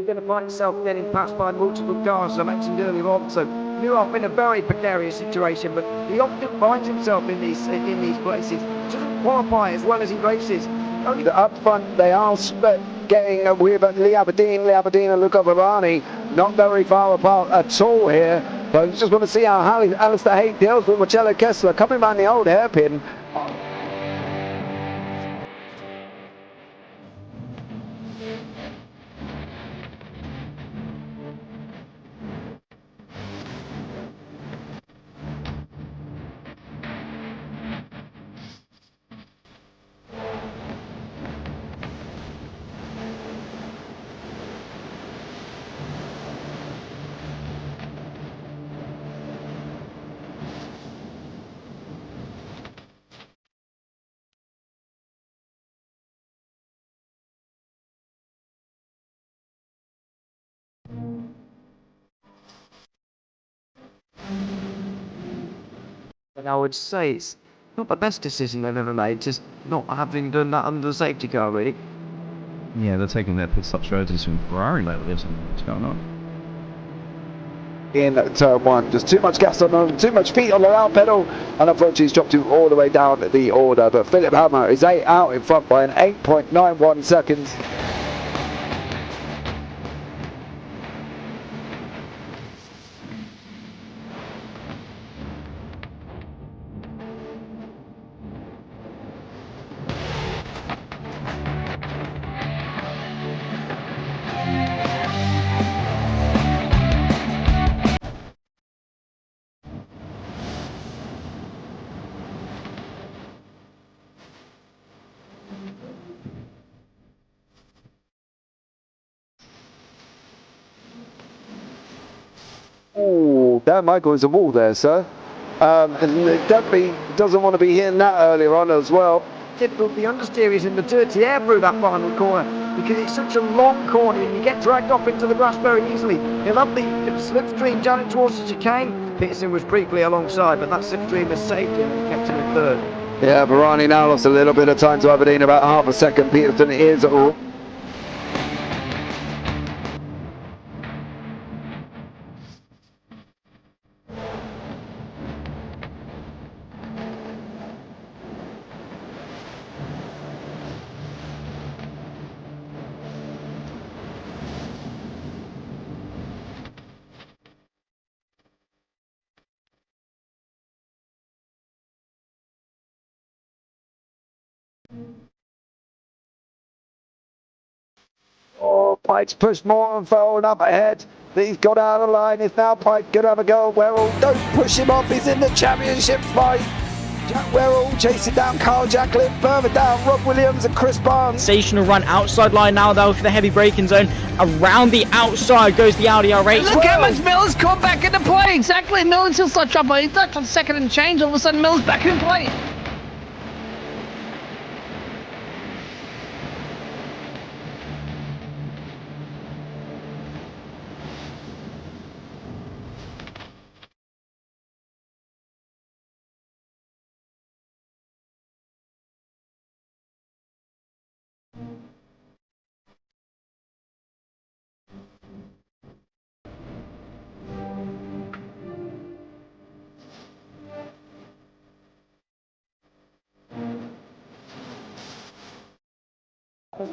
going to find himself getting passed by multiple cars, as I mentioned earlier on. So Newhoff in a very precarious situation, but he often finds himself in these places. Doesn't qualify as well as he races. Only Up front, they are getting with Lee Aberdeen and Luca Varani, not very far apart at all here. But I just want to see how Alistair Haight deals with Marcello Kessler coming behind the old hairpin. And I would say it's not the best decision they've ever made, just not having done that under the safety car, really. Yeah, they're taking their pit stop strategies from Ferrari lately or something. What's going on? In turn one, just too much gas on them, too much feet on the loud pedal, and unfortunately he's dropped him all the way down the order. But Philip Hammer is out in front by an 8.91 seconds. Oh, Dan Michael is a wall there, sir. And it definitely doesn't want to be hitting that earlier on as well. Typical, the understeer is in the dirty air through that final corner because it's such a long corner and you get dragged off into the grass very easily. He'll have the slipstream down it towards the chicane. Peterson was briefly alongside, but that slipstream has saved him and kept him in third. Yeah, Varani now lost a little bit of time to Aberdeen, about half a second. Peterson is all. Oh, Pike's pushed more and forward up ahead. He's got out of line. It's now Pike going to have a go at Werrell. Don't push him off. He's in the championship fight. Jack Werrell chasing down Carl Jacklin. Further down, Rob Williams and Chris Barnes. Sensational run outside line now though for the heavy braking zone. Around the outside goes the Audi R8. Look how much Miller's come back into play. Exactly. Miller's still start dropping. He's not on second and change. All of a sudden, Miller's back in play.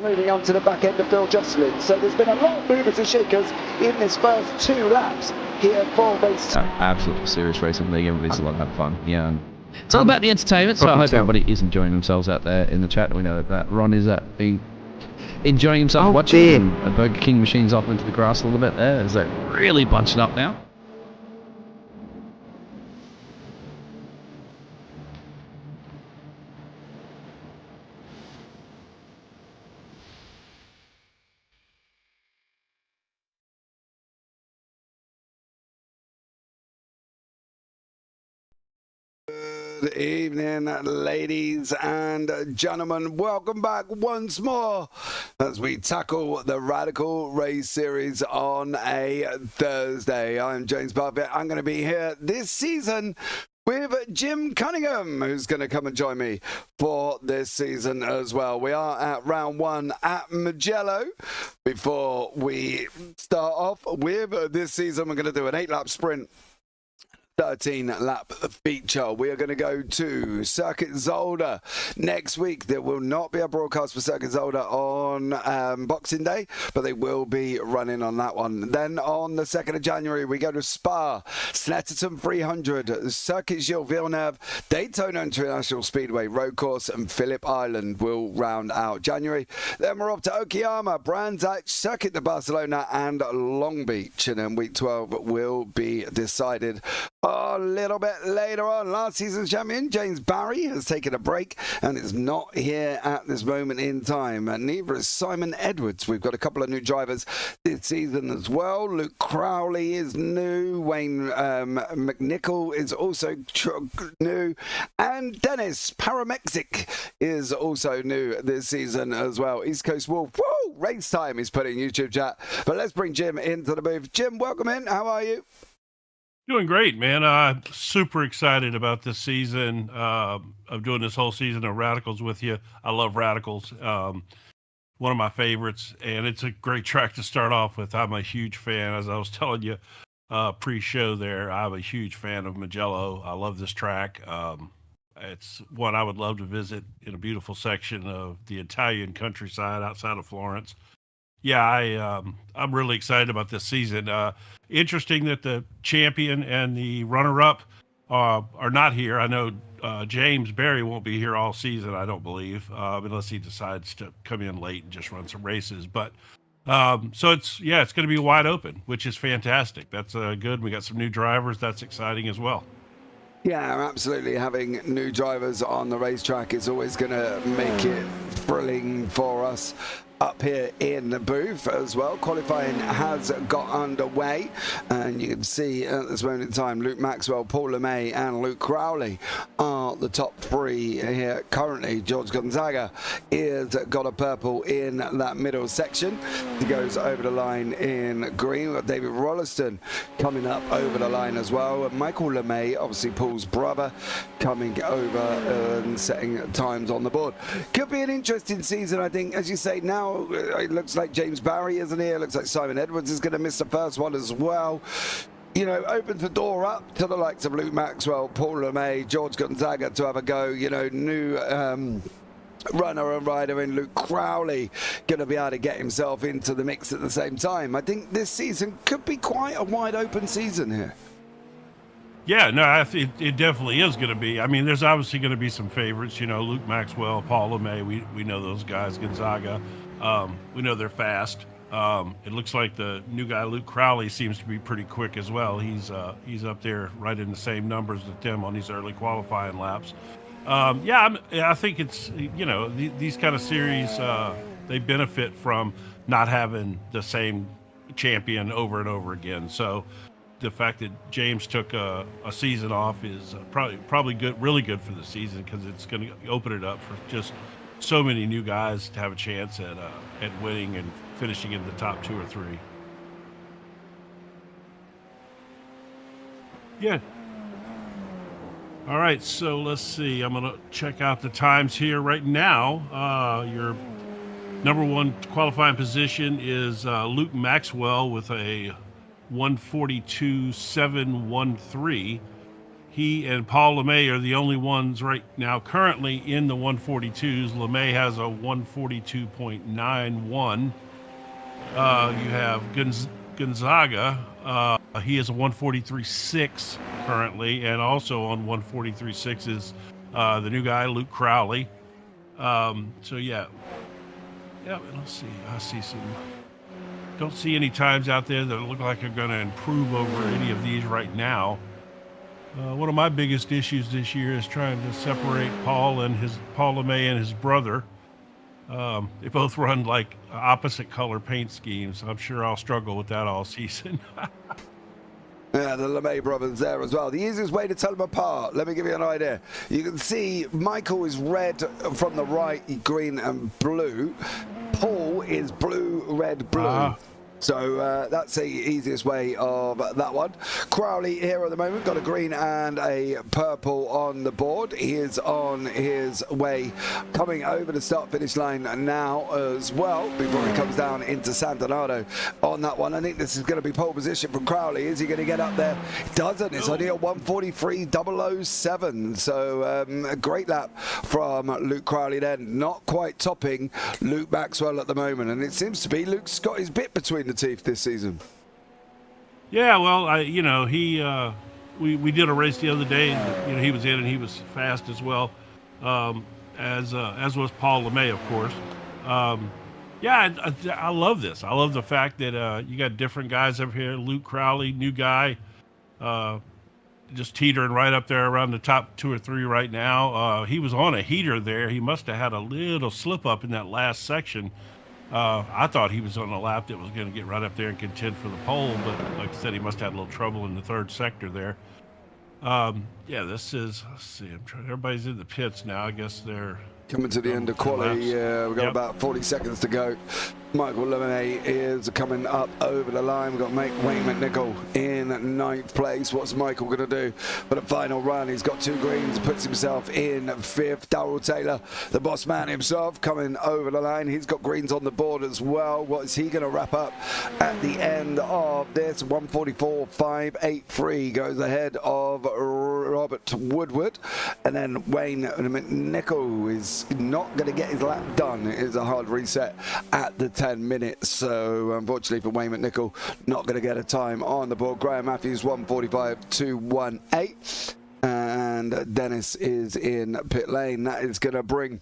Moving on to the back end of Phil Jocelyn. So there's been a lot of movers and shakers in this first 2 laps here for race. Absolutely serious racing league. Everybody's a lot of fun. Yeah. And It's all about the entertainment. So I hope everybody is enjoying themselves out there in the chat. We know that Ron is enjoying himself watching. Burger King machines off into the grass a little bit there. Is that really bunching up now? Good evening, ladies and gentlemen. Welcome back once more as we tackle the Radical Race Series on a Thursday. I'm James Parfitt. I'm going to be here this season with Jim Cunningham, who's going to come and join me for this season as well. We are at round 1 at Mugello. Before we start off with this season, we're going to do an 8-lap sprint, 13-lap feature. We are going to go to Circuit Zolder next week. There will not be a broadcast for Circuit Zolder on Boxing Day, but they will be running on that one. Then on the 2nd of January, we go to Spa, Snetterton 300, Circuit Gilles Villeneuve, Daytona International Speedway Road Course, and Phillip Island will round out January. Then we're off to Okayama, Brands Hatch, Circuit de Barcelona, and Long Beach. And then week 12 will be decided a little bit later on. Last season's champion, James Barry, has taken a break and is not here at this moment in time. And neither is Simon Edwards. We've got a couple of new drivers this season as well. Luke Crowley is new. Wayne McNichol is also new. And Dennis Paramexic is also new this season as well. East Coast Wolf. Whoa! Race time, he's put in YouTube chat. But let's bring Jim into the booth. Jim, welcome in. How are you? Doing great, man. Super excited about this season of doing this whole season of Radicals with you. I love Radicals. One of my favorites, and it's a great track to start off with. I'm a huge fan, as I was telling you pre-show there. I'm a huge fan of Mugello. I love this track. It's one I would love to visit in a beautiful section of the Italian countryside outside of Florence. Yeah, I'm really excited about this season. Interesting that the champion and the runner-up are not here. I know James Barry won't be here all season, I don't believe, unless he decides to come in late and just run some races. But so it's going to be wide open, which is fantastic. That's good. We got some new drivers. That's exciting as well. Yeah, absolutely. Having new drivers on the racetrack is always going to make it thrilling for us up here in the booth as well. Qualifying has got underway, and you can see at this moment in time Luke Maxwell, Paul LeMay, and Luke Crowley are the top 3 here currently. George Gonzaga is got a purple in that middle section. He goes over the line in green. We've got David Rolliston coming up over the line as well. And Michael LeMay, obviously Paul's brother, coming over and setting times on the board. Could be an interesting season, I think. As you say, now it looks like James Barry isn't here. It looks like Simon Edwards is going to miss the first one as well. You know, opens the door up to the likes of Luke Maxwell, Paul LeMay, George Gonzaga to have a go. You know, new runner and rider in Luke Crowley going to be able to get himself into the mix at the same time. I think this season could be quite a wide open season here. Yeah, no, I think it definitely is going to be. I mean, there's obviously going to be some favorites. You know, Luke Maxwell, Paul LeMay, we know those guys. Gonzaga, we know they're fast. It looks like the new guy, Luke Crowley, seems to be pretty quick as well. He's up there right in the same numbers with them on these early qualifying laps. I think it's, you know, these kind of series, they benefit from not having the same champion over and over again. So the fact that James took a season off is probably good, really good for the season, because it's going to open it up for just so many new guys to have a chance at winning and finishing in the top 2 or 3. Yeah. All right, so let's see. I'm going to check out the times here right now. Your number 1 qualifying position is Luke Maxwell with a 142.713. He and Paul LeMay are the only ones right now currently in the 142s. LeMay has a 142.91. You have Gonzaga. He is a 143.6 currently, and also on 143.6 is the new guy, Luke Crowley. Let's see. I see some. Don't see any times out there that look like they're going to improve over any of these right now. One of my biggest issues this year is trying to separate Paul LeMay and his brother. They both run like opposite color paint schemes. I'm sure I'll struggle with that all season. Yeah, the LeMay brothers there as well. The easiest way to tell them apart, let me give you an idea. You can see Michael is red from the right, green and blue. Paul is blue, red, blue. So that's the easiest way of that one. Crowley here at the moment got a green and a purple on the board. He is on his way coming over the start-finish line now as well before he comes down into Sant'Anardo on that one. I think this is going to be pole position from Crowley. Is he going to get up there? He doesn't. It's only a 1:43.007. So a great lap from Luke Crowley then. Not quite topping Luke Maxwell at the moment. And it seems to be Luke's got his bit between the teeth this season. Yeah, well, we did a race the other day. And, he was in and he was fast as well, as was Paul LeMay, of course. I love this. I love the fact that you got different guys up here. Luke Crowley, new guy, just teetering right up there around the top 2 or 3 right now. He was on a heater there. He must have had a little slip up in that last section. I thought he was on a lap that was going to get right up there and contend for the pole, but like I said, he must have had a little trouble in the 3rd sector there. This is, let's see, everybody's in the pits now. I guess they're coming to the end of quali. We've got about 40 seconds to go. Michael LeMay is coming up over the line. We've got Wayne McNichol in 9th place. What's Michael going to do for the final run? He's got 2 greens, puts himself in 5th. Darrell Taylor, the boss man himself, coming over the line. He's got greens on the board as well. What is he going to wrap up at the end of this? 1:44.583 goes ahead of Robert Woodward. And then Wayne McNichol is not going to get his lap done. It is a hard reset at the 10 minutes. So unfortunately for Wayne McNichol, not going to get a time on the board. Graham Matthews 1:45.218, and Dennis is in pit lane. That is going to bring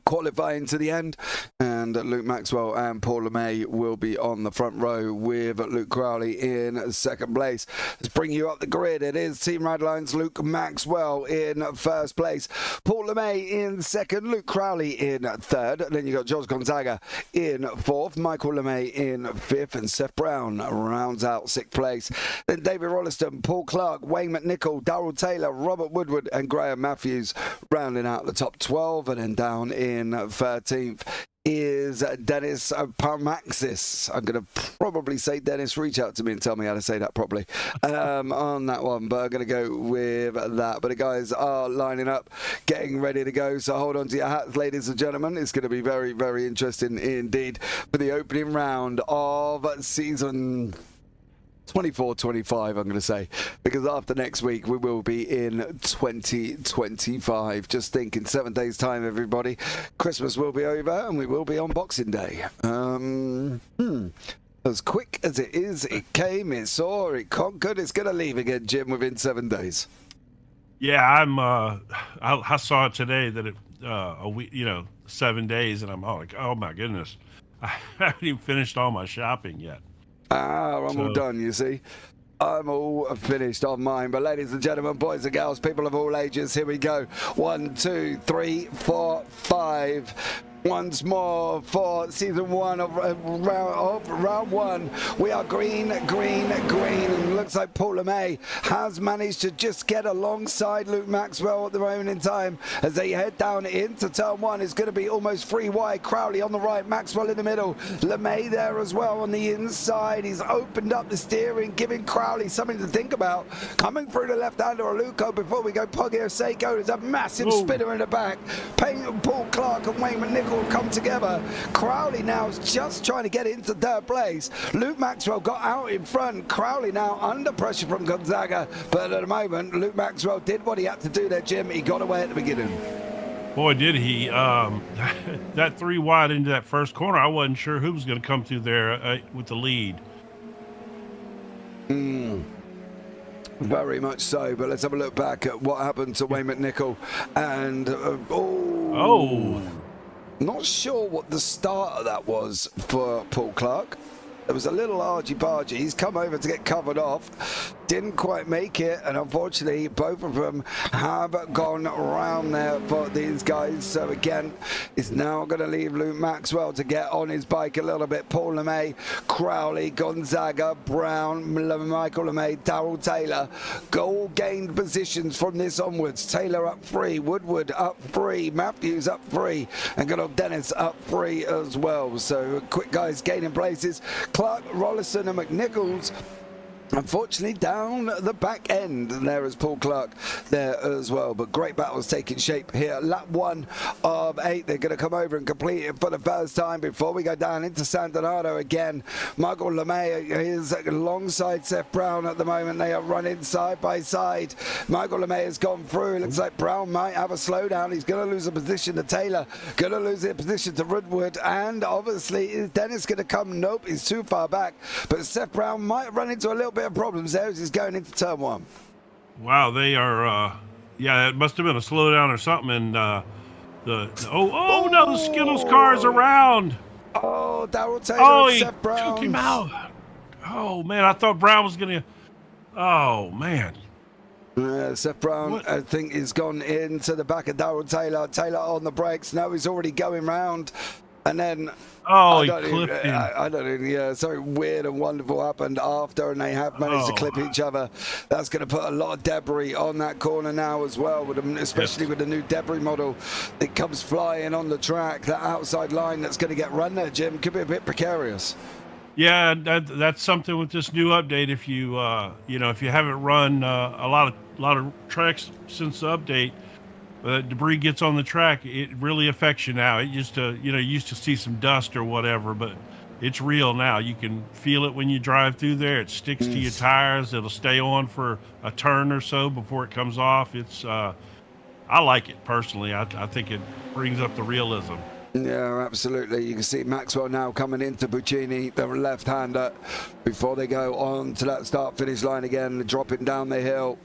qualifying to the end, and Luke Maxwell and Paul LeMay will be on the front row with Luke Crowley in 2nd place. Let's bring you up the grid. It is Team Radline's Luke Maxwell in 1st place, Paul LeMay in 2nd, Luke Crowley in 3rd, and then you got George Gonzaga in 4th, Michael LeMay in 5th, and Seth Brown rounds out 6th place. Then David Rolliston, Paul Clark, Wayne McNichol, Darrell Taylor, Robert Woodward and Graham Matthews rounding out the top 12, and then down in 13th is Dennis Parmaxis. I'm going to probably say Dennis. Reach out to me and tell me how to say that properly on that one, but I'm going to go with that. But the guys are lining up, getting ready to go, so hold on to your hats, ladies and gentlemen. It's going to be very, very interesting indeed for the opening round of season 24-25, I'm going to say, because after next week we will be in 2025. Just think, in 7 days time, everybody, Christmas will be over and we will be on Boxing Day. As quick as it is, it came, it saw, it conquered. It's going to leave again, Jim, within 7 days. Yeah, I saw it today that it a week, 7 days, and I'm like, oh my goodness, I haven't even finished all my shopping yet. I'm all done, you see. I'm all finished on mine. But ladies and gentlemen, boys and girls, people of all ages, here we go. 1, 2, 3, 4, 5. Once more for season 1 of round 1. We are green. And looks like Paul LeMay has managed to just get alongside Luke Maxwell at the moment in time as they head down into turn 1. It's going to be almost 3 wide. Crowley on the right, Maxwell in the middle. LeMay there as well on the inside. He's opened up the steering, giving Crowley something to think about. Coming through the left-hander Aluko before we go Poggio Seiko. There's a massive spinner in the back. Paul Clark and Wayne McNichol have come together. Crowley now is just trying to get into 3rd place. Luke Maxwell got out in front. Crowley now under pressure from Gonzaga, but at the moment Luke Maxwell did what he had to do there, Jim. He got away at the beginning. Boy, did he. That 3 wide into that first corner, I wasn't sure who was going to come through there with the lead. Very much so, but let's have a look back at what happened to Wayne McNichol. And not sure what the start of that was for Paul Clark. There was a little argy-bargy. He's come over to get covered off. didn't quite make it, and unfortunately both of them have gone around there for these guys. So again, it's now going to leave Luke Maxwell to get on his bike a little bit. Paul LeMay, Crowley, Gonzaga, Brown, Michael LeMay, Darrell Taylor, goal gained positions from this onwards. Taylor up 3, Woodward up 3, Matthews up 3, and good old Dennis up 3 as well. So quick guys gaining places. Clark, Rollison and McNichols unfortunately down the back end, and there is Paul Clark there as well. But great battles taking shape here. Lap 1 of 8. They're going to come over and complete it for the first time before we go down into San Donato again. Michael LeMay is alongside Seth Brown at the moment. They are running side by side. Michael LeMay has gone through. It looks like Brown might have a slowdown. He's going to lose a position to Taylor, going to lose a position to Woodward, and obviously is Dennis going to come? Nope, he's too far back. But Seth Brown might run into a little bit of problems there as he's going into turn 1. Wow, they are. Yeah, it must have been a slowdown or something. And no, the Skittles car is around. Oh, Darrell Taylor and Seth Brown. Took him out. Oh man, I thought Brown was gonna. Oh man. Seth Brown, I think, is gone into the back of Darrell Taylor. Taylor on the brakes. No, he's already going round. And then, he clipped him. I don't know, yeah, something weird and wonderful happened after, and they have managed to clip each other. That's going to put a lot of debris on that corner now as well, with them, especially with the new debris model that comes flying on the track. That outside line that's going to get run there, Jim, could be a bit precarious. Yeah, that's something with this new update. If you if you haven't run a lot of tracks since the update, debris gets on the track, it really affects you now. It used to, you used to see some dust or whatever, but it's real now. You can feel it when you drive through there. It sticks to your tires. It'll stay on for a turn or so before it comes off. It's, I like it personally. I think it brings up the realism. Yeah, absolutely. You can see Maxwell now coming into Buccini, the left-hander, before they go on to that start-finish line again, dropping down the hill.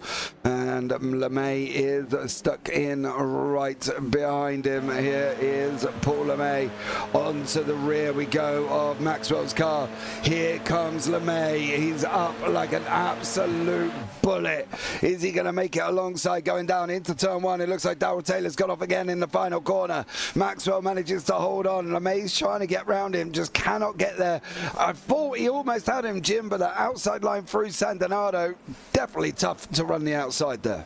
And LeMay is stuck in right behind him. Here is Paul LeMay. Onto the rear we go of Maxwell's car. Here comes LeMay. He's up like an absolute bullet. Is he going to make it alongside going down into turn 1? It looks like Darrell Taylor's got off again in the final corner. Maxwell manages to hold on. LeMay's trying to get round him, just cannot get there. I thought he almost had him, Jim, but the outside line through San Donato, definitely tough to run the outside there.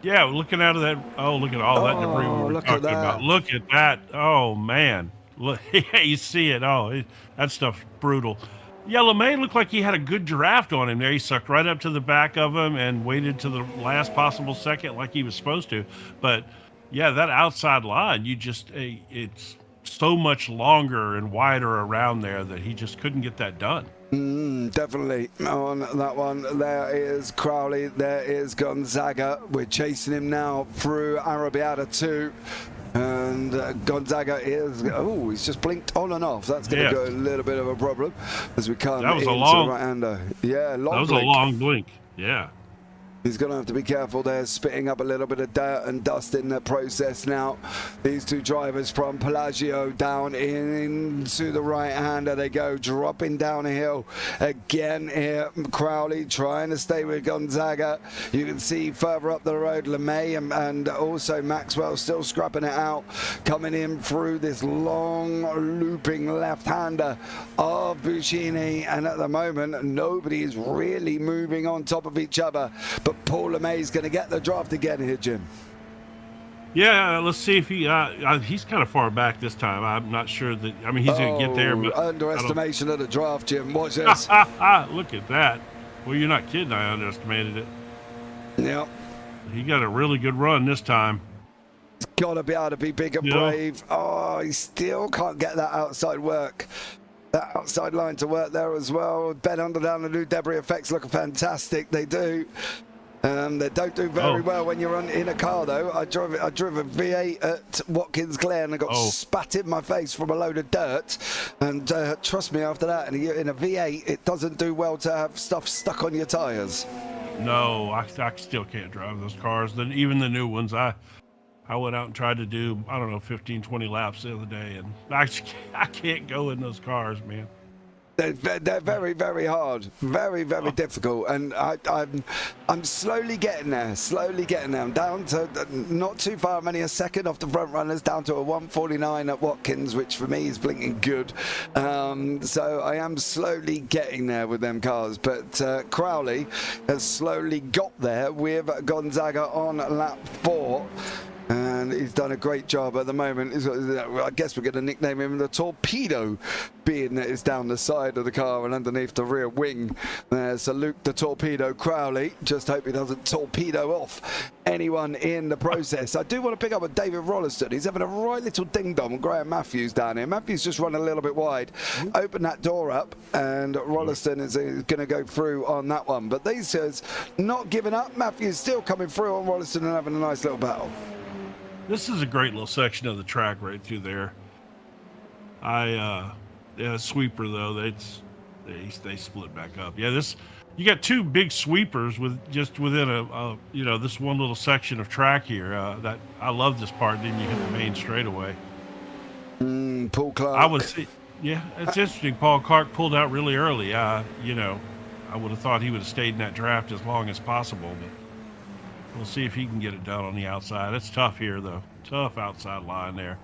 Yeah, looking out of that. Oh, look at all that debris we were talking about. Look at that. Oh man, look, you see it. Oh, that stuff's brutal. Yeah, LeMay looked like he had a good draft on him there. He sucked right up to the back of him and waited to the last possible second like he was supposed to. But yeah, that outside line, it's so much longer and wider around there that he just couldn't get that done. Definitely on that one. There is Crowley, there is Gonzaga. We're chasing him now through Arrabbiata 2. And Gonzaga is, he's just blinked on and off. That's going to go a little bit of a problem as we come into the right-hander. Yeah, long blink. That was a long blink, yeah. He's going to have to be careful there, spitting up a little bit of dirt and dust in the process now. These two drivers from Pelagio down into the right-hander. They go, dropping down a hill again here. Crowley trying to stay with Gonzaga. You can see further up the road, LeMay and also Maxwell still scrapping it out, coming in through this long looping left-hander of Buccini. And at the moment, nobody is really moving on top of each other. But Paul LeMay is going to get the draft again here, Jim. Yeah, let's see if he's kind of far back this time. I'm not sure that. I mean, he's going to get there, but underestimation of the draft, Jim. Watch this. Look at that. Well, you're not kidding. I underestimated it. Yeah. He got a really good run this time. He's got to be able to be big and brave. Oh, he still can't get that outside work. That outside line to work there as well. Ben Underdown, the new debris effects look fantastic. They do. They don't do very well when you're in a car, though. I drove a V8 at Watkins Glen and I got spat in my face from a load of dirt. And trust me, after that, in a V8, it doesn't do well to have stuff stuck on your tires. No, I still can't drive those cars. Even the new ones, I went out and tried to do, 15, 20 laps the other day, and I can't go in those cars, man. They're very, very hard, very, very difficult, and I'm slowly getting there. I'm down to not too far, I'm only a second off the front runners, down to a 1:49 at Watkins, which for me is blinking good. So I am slowly getting there with them cars, but Crowley has slowly got there with Gonzaga on lap 4. And he's done a great job at the moment. I guess we're going to nickname him the Torpedo, being that it's down the side of the car and underneath the rear wing. So Luke the Torpedo Crowley, just hope he doesn't torpedo off anyone in the process. I do want to pick up with David Rolliston. He's having a right little ding-dong with Graham Matthews down here. Matthews just run a little bit wide. Open that door up, and Rolliston is going to go through on that one. But these guys not giving up. Matthews still coming through on Rolliston and having a nice little battle. This is a great little section of the track right through there. Sweeper though, they split back up. Yeah, you got two big sweepers within this one little section of track here. That I love this part. Then you hit the main straightaway. Paul Clark. It's interesting. Paul Clark pulled out really early. I would have thought he would have stayed in that draft as long as possible, but. We'll see if he can get it done on the outside. It's tough here, though. Tough outside line there.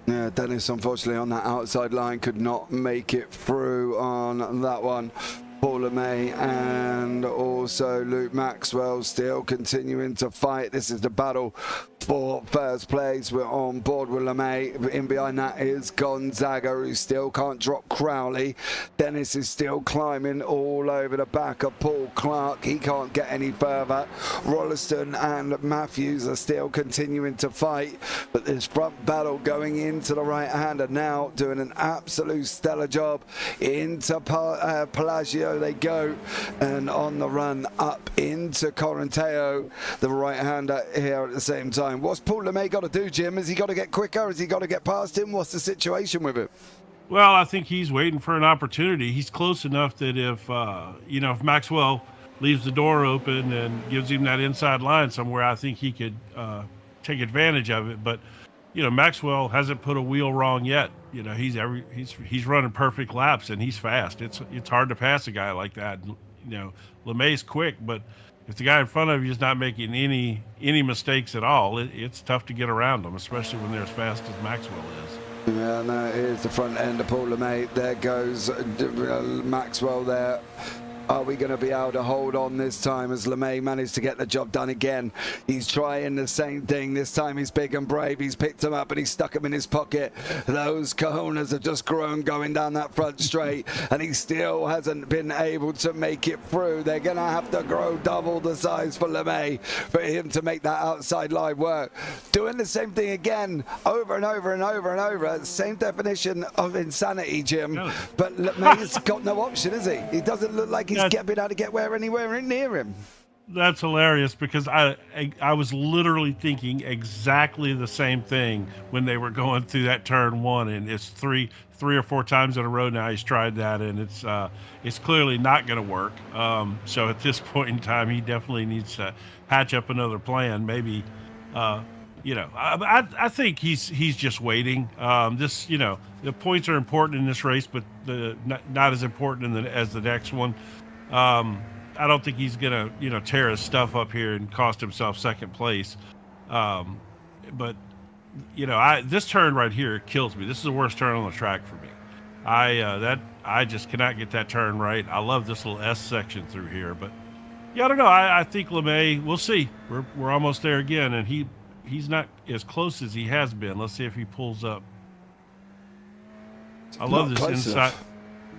Yeah, Dennis, unfortunately, on that outside line could not make it through on that one. Paul LeMay and also Luke Maxwell still continuing to fight. This is the battle for first place. We're on board with LeMay. In behind that is Gonzaga, who still can't drop Crowley. Dennis is still climbing all over the back of Paul Clark. He can't get any further. Rolliston and Matthews are still continuing to fight. But this front battle going into the right-hander now, doing an absolute stellar job. Into Pelagio they go, and on the run up into Corinteo, the right-hander here at the same time. What's Paul LeMay got to do, Jim? Has he got to get quicker? Has he got to get past him? What's the situation with it? Well, I think he's waiting for an opportunity. He's close enough that if Maxwell leaves the door open and gives him that inside line somewhere, I think he could take advantage of it. But Maxwell hasn't put a wheel wrong yet. He's running perfect laps and he's fast. It's hard to pass a guy like that. LeMay's quick, but if the guy in front of you is not making any mistakes at all, it's tough to get around them, especially when they're as fast as Maxwell is. Yeah, no, here's the front end of Paul LeMay. There goes Maxwell there. Are we going to be able to hold on this time as LeMay managed to get the job done again? He's trying the same thing. This time he's big and brave. He's picked him up and he's stuck him in his pocket. Those cojones have just grown going down that front straight, and he still hasn't been able to make it through. They're going to have to grow double the size for LeMay for him to make that outside line work. Doing the same thing again over and over and over and over. Same definition of insanity, Jim. Really? But LeMay's got no option, is he? He doesn't look like he's been able to get anywhere near him. That's hilarious because I was literally thinking exactly the same thing when they were going through that turn one, and it's three or four times in a row now he's tried that, and it's clearly not going to work. So at this point in time, he definitely needs to hatch up another plan. Maybe, I think he's just waiting. The points are important in this race, but not as important as the next one. I don't think he's gonna, tear his stuff up here and cost himself second place. But this turn right here kills me. This is the worst turn on the track for me. I just cannot get that turn right. I love this little S section through here, but I don't know. I think LeMay. We'll see. We're almost there again, and he's not as close as he has been. Let's see if he pulls up. I love this inside. Enough.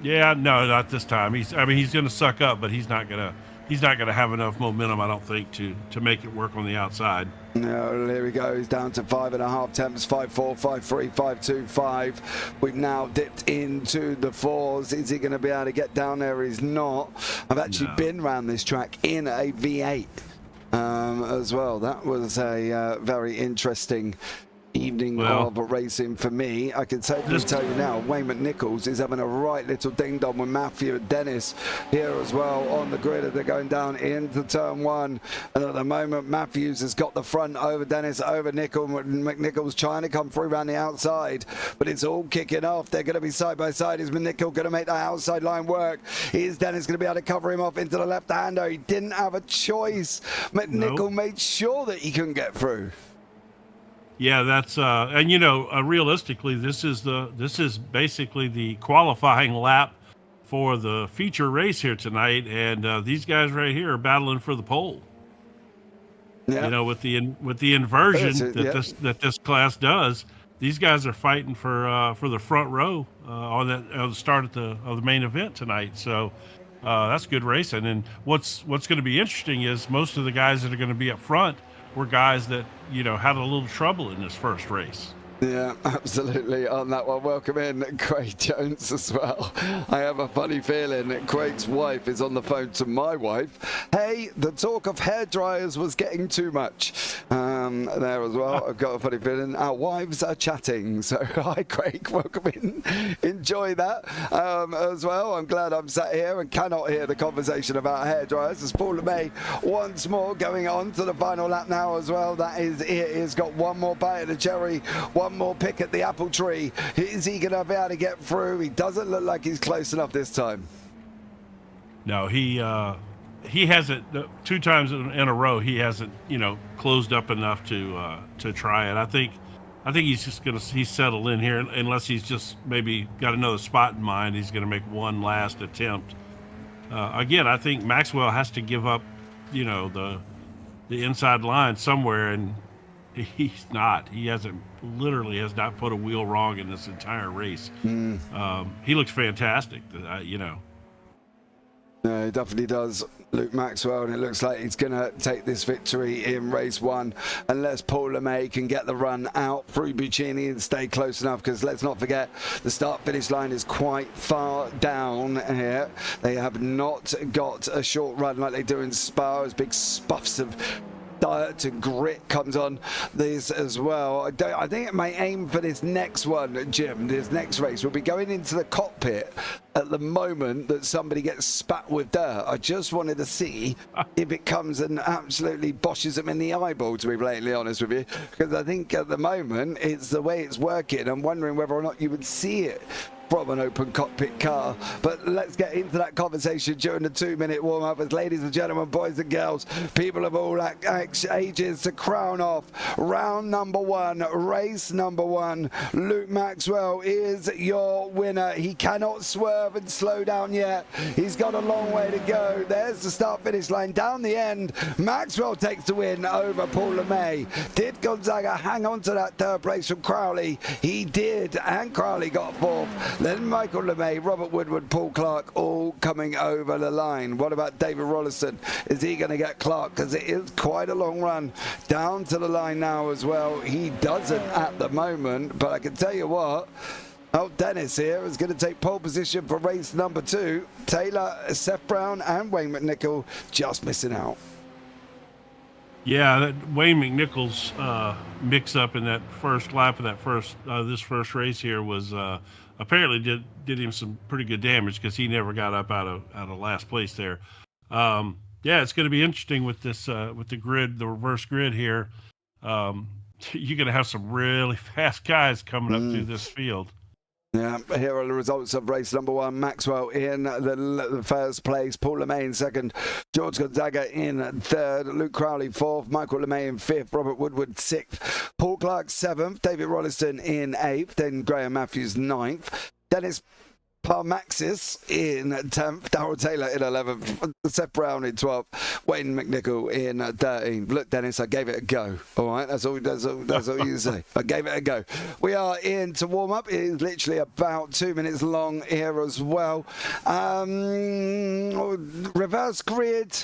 Yeah, no, not this time. He's going to suck up, but he's not going to have enough momentum, I don't think, to make it work on the outside. No, here we go. He's down to 5.5 temps, 5.4, 5.3, 5.25. We've now dipped into the fours. Is he going to be able to get down there? He's not. I've actually been around this track in a V8 as well. That was a very interesting evening Well, of racing for me. I can safely tell you now, Wayne McNichols is having a right little ding-dong with Matthew and Dennis here as well on the grid as they're going down into turn one. And at the moment, Matthews has got the front over Dennis, over McNichols trying to come through around the outside, but it's all kicking off. They're going to be side by side. Is McNichols going to make that outside line work? Is Dennis going to be able to cover him off into the left-hander? He didn't have a choice. McNichols made sure that he couldn't get through. Yeah, that's and realistically, this is basically the qualifying lap for the feature race here tonight, and these guys right here are battling for the pole. Yeah. You know, with the inversion that this class does, these guys are fighting for the front row on the start of the main event tonight. So that's good racing. And what's going to be interesting is most of the guys that are going to be up front were guys that, had a little trouble in this first race. Yeah, absolutely on that one. Welcome in Craig Jones as well. I have a funny feeling that Craig's wife is on the phone to my wife. Hey, the talk of hair dryers was getting too much there as well. I've got a funny feeling our wives are chatting. So hi Craig, welcome in. Enjoy that as well. I'm glad I'm sat here and cannot hear the conversation about hair dryers. As Paul LeMay once more going on to the final lap now as well. That is it. He's got one more bite of the cherry, one more pick at the apple tree. Is he going to be able to get through? He doesn't look like he's close enough this time. No, he hasn't. 2 times in a row, he hasn't, closed up enough to try it. I think he's just he's settled in here unless he's just maybe got another spot in mind. He's gonna make one last attempt. Again, I think Maxwell has to give up, the inside line somewhere, and he's not. He has not put a wheel wrong in this entire race. He looks fantastic. No, he definitely does, Luke Maxwell, and it looks like he's going to take this victory in race 1 unless Paul LeMay can get the run out through Buccini and stay close enough, because let's not forget the start-finish line is quite far down here. They have not got a short run like they do in Spa, as big spuffs of diet and grit comes on this as well. I think it may aim for this next one, Jim. This next race will be going into the cockpit at the moment that somebody gets spat with dirt. I just wanted to see if it comes and absolutely boshes them in the eyeball, to be blatantly honest with you, because I think at the moment it's the way it's working. I'm wondering whether or not you would see it from an open cockpit car. But let's get into that conversation during the 2-minute warm-up, as ladies and gentlemen, boys and girls, people of all ages, to crown off round number 1, race number 1. Luke Maxwell is your winner. He cannot swerve and slow down yet. He's got a long way to go. There's the start-finish line down the end. Maxwell takes the win over Paul LeMay. Did Gonzaga hang on to that third place from Crowley? He did, and Crowley got 4th. Then Michael LeMay, Robert Woodward, Paul Clark, all coming over the line. What about David Rollison? Is he going to get Clark? Because it is quite a long run down to the line now as well. He doesn't at the moment, but I can tell you what, Dennis here is going to take pole position for race number 2. Taylor, Seth Brown, and Wayne McNichol just missing out. Yeah, that Wayne McNichols mix-up in that first lap of this first race here was apparently did him some pretty good damage, because he never got up out of last place there. Yeah, it's going to be interesting with this with the grid, the reverse grid here. You're going to have some really fast guys coming up through this field. Yeah, here are the results of race number 1. Maxwell in the first place, Paul LeMay in second, George Gonzaga in third, Luke Crowley 4th, Michael LeMay in 5th, Robert Woodward 6th, Paul Clark 7th, David Rollison in 8th, then Graham Matthews 9th, Dennis Parmaxis in 10th, Darryl Taylor in 11th, Seth Brown in 12th, Wayne McNichol in 13th. Look, Dennis, I gave it a go. All right, that's all you say. I gave it a go. We are in to warm up. It is literally about 2 minutes long here as well. Reverse grid,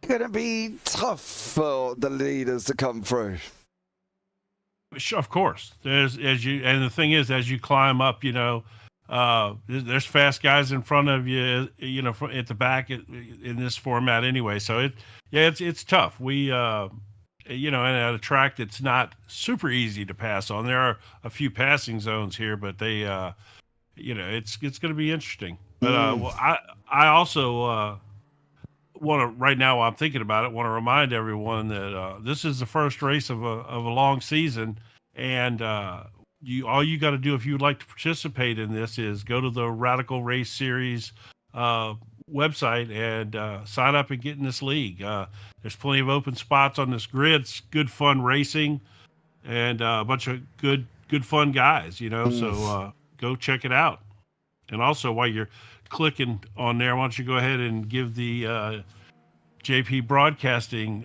going to be tough for the leaders to come through. Sure, of course. And the thing is, as you climb up, there's fast guys in front of you, at the back in this format anyway. So it's tough. We, you know, and at a track that's not super easy to pass on. There are a few passing zones here, but they, you know, it's going to be interesting. But well, I also want to, right now while I'm thinking about it, want to remind everyone that this is the first race of a long season, and all you got to do if you would like to participate in this is go to the Radical Race Series website and sign up and get in this league. There's plenty of open spots on this grid. It's good fun racing and a bunch of good fun guys, you know, so go check it out. And also while you're clicking on there, why don't you go ahead and give the JP Broadcasting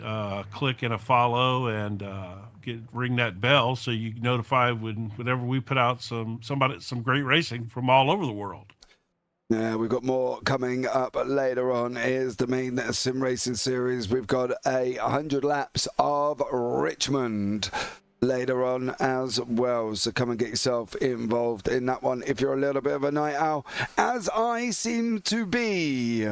click and a follow and ring that bell so you get notified whenever we put out some great racing from all over the world. Yeah, we've got more coming up later on. Here's the main sim racing series. We've got 100 laps of Richmond later on as well, so come and get yourself involved in that one if you're a little bit of a night owl, as I seem to be.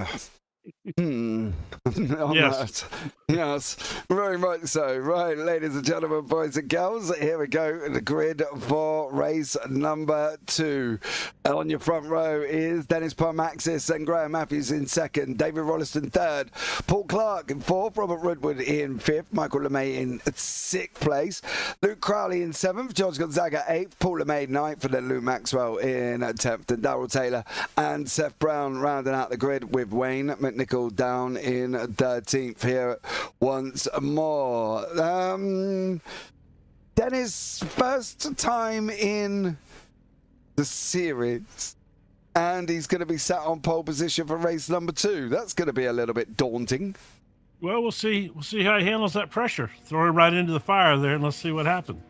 Yes. Yes, very much so. Right, ladies and gentlemen, boys and girls, here we go. The grid for race number 2. On your front row is Dennis Parmaxis and Graham Matthews in second, David Rolliston third, Paul Clark in fourth, Robert Woodward in fifth, Michael LeMay in sixth place, Luke Crowley in seventh, George Gonzaga eighth, Paul LeMay ninth, and then Lou Maxwell in 10th, and Darrell Taylor and Seth Brown rounding out the grid with Wayne McNichol down in 13th here once more. Dennis, first time in the series, and he's going to be sat on pole position for race number 2. That's going to be a little bit daunting. Well, we'll see how he handles that pressure. Throw him right into the fire there, and let's see what happens.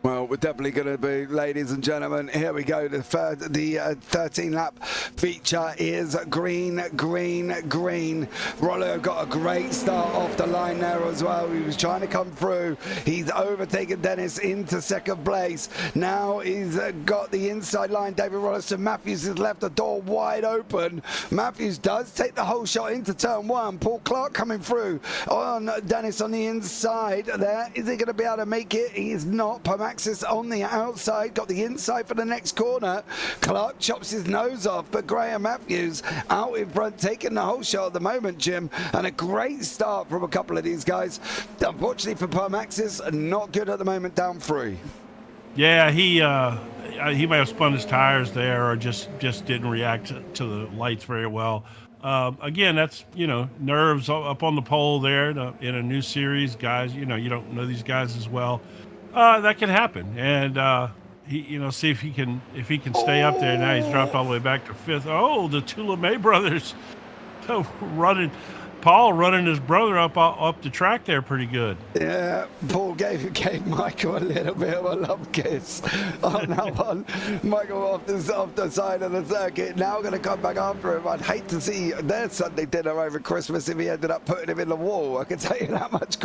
Well, we're definitely going to be, ladies and gentlemen, here we go. The 13-lap feature is green, green, green. Rollo got a great start off the line there as well. He was trying to come through. He's overtaken Dennis into second place. Now he's got the inside line. David Rolliston Matthews has left the door wide open. Matthews does take the whole shot into turn 1. Paul Clark coming through on Dennis on the inside there. Is he going to be able to make it? He is not. Axis on the outside, got the inside for the next corner. Clark chops his nose off, but Graham Matthews out in front, taking the whole shot at the moment, Jim, and a great start from a couple of these guys. Unfortunately for Parmaxis, not good at the moment, down 3. Yeah, he may have spun his tires there or just didn't react to the lights very well. Again, that's, you know, nerves up on the pole there in a new series. Guys, you know, you don't know these guys as well. That can happen, and he, you know, see if he can stay up there. Now he's dropped all the way back to 5th. Oh, the two LeMay brothers running. Paul running his brother up the track there pretty good. Yeah, Paul gave Michael a little bit of a love kiss on that one. Michael off the side of the circuit. Now going to come back after him. I'd hate to see their Sunday dinner over Christmas if he ended up putting him in the wall. I can tell you that much.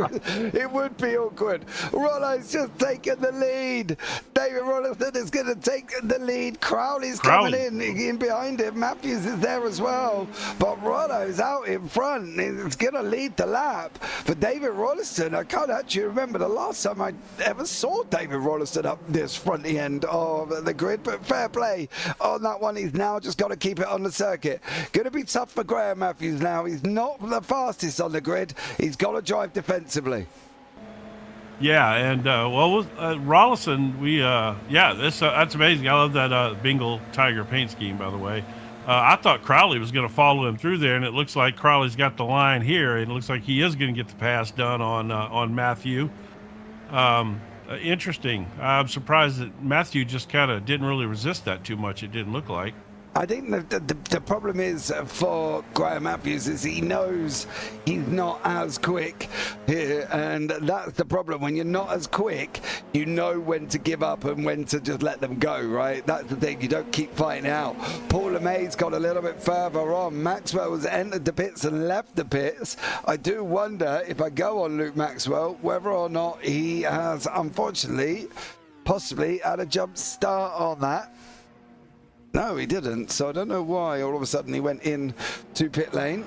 It would be awkward. Rollo's just taking the lead. David Rolliston is going to take the lead. Crowley's coming in behind him. Matthews is there as well. But Rollo's out in front. It's going to lead the lap for David Rolliston. I can't actually remember the last time I ever saw David Rolliston up this front end of the grid, but fair play on that one. He's now just got to keep it on the circuit. Going to be tough for Graham Matthews now. He's not the fastest on the grid. He's got to drive defensively. Yeah, and Rolliston, that's amazing. I love that Bengal Tiger paint scheme, by the way. I thought Crowley was going to follow him through there, and it looks like Crowley's got the line here. It looks like he is going to get the pass done on Matthew. Interesting. I'm surprised that Matthew just kind of didn't really resist that too much. It didn't look like. I think the problem is for Graham Matthews is he knows he's not as quick here, and that's the problem. When you're not as quick, you know when to give up and when to just let them go, right? That's the thing. You don't keep fighting out. Paul LeMay's got a little bit further on. Maxwell's entered the pits and left the pits. I do wonder, if I go on Luke Maxwell, whether or not he has, unfortunately, possibly had a jump start on that. No, he didn't, so I don't know why all of a sudden he went in to pit lane.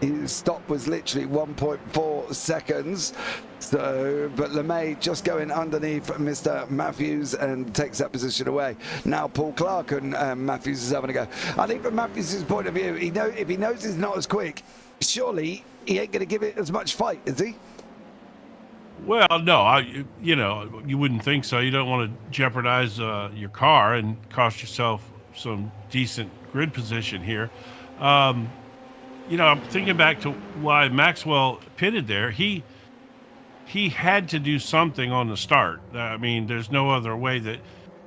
His stop was literally 1.4 seconds. So, but LeMay just going underneath Mr. Matthews and takes that position away. Now Paul Clark and Matthews is having a go. I think from Matthews' point of view, if he knows he's not as quick, surely he ain't going to give it as much fight, is he? Well, no, you wouldn't think so. You don't want to jeopardize your car and cost yourself some decent grid position here. I'm thinking back to why Maxwell pitted there. He had to do something on the start. I mean, there's no other way that.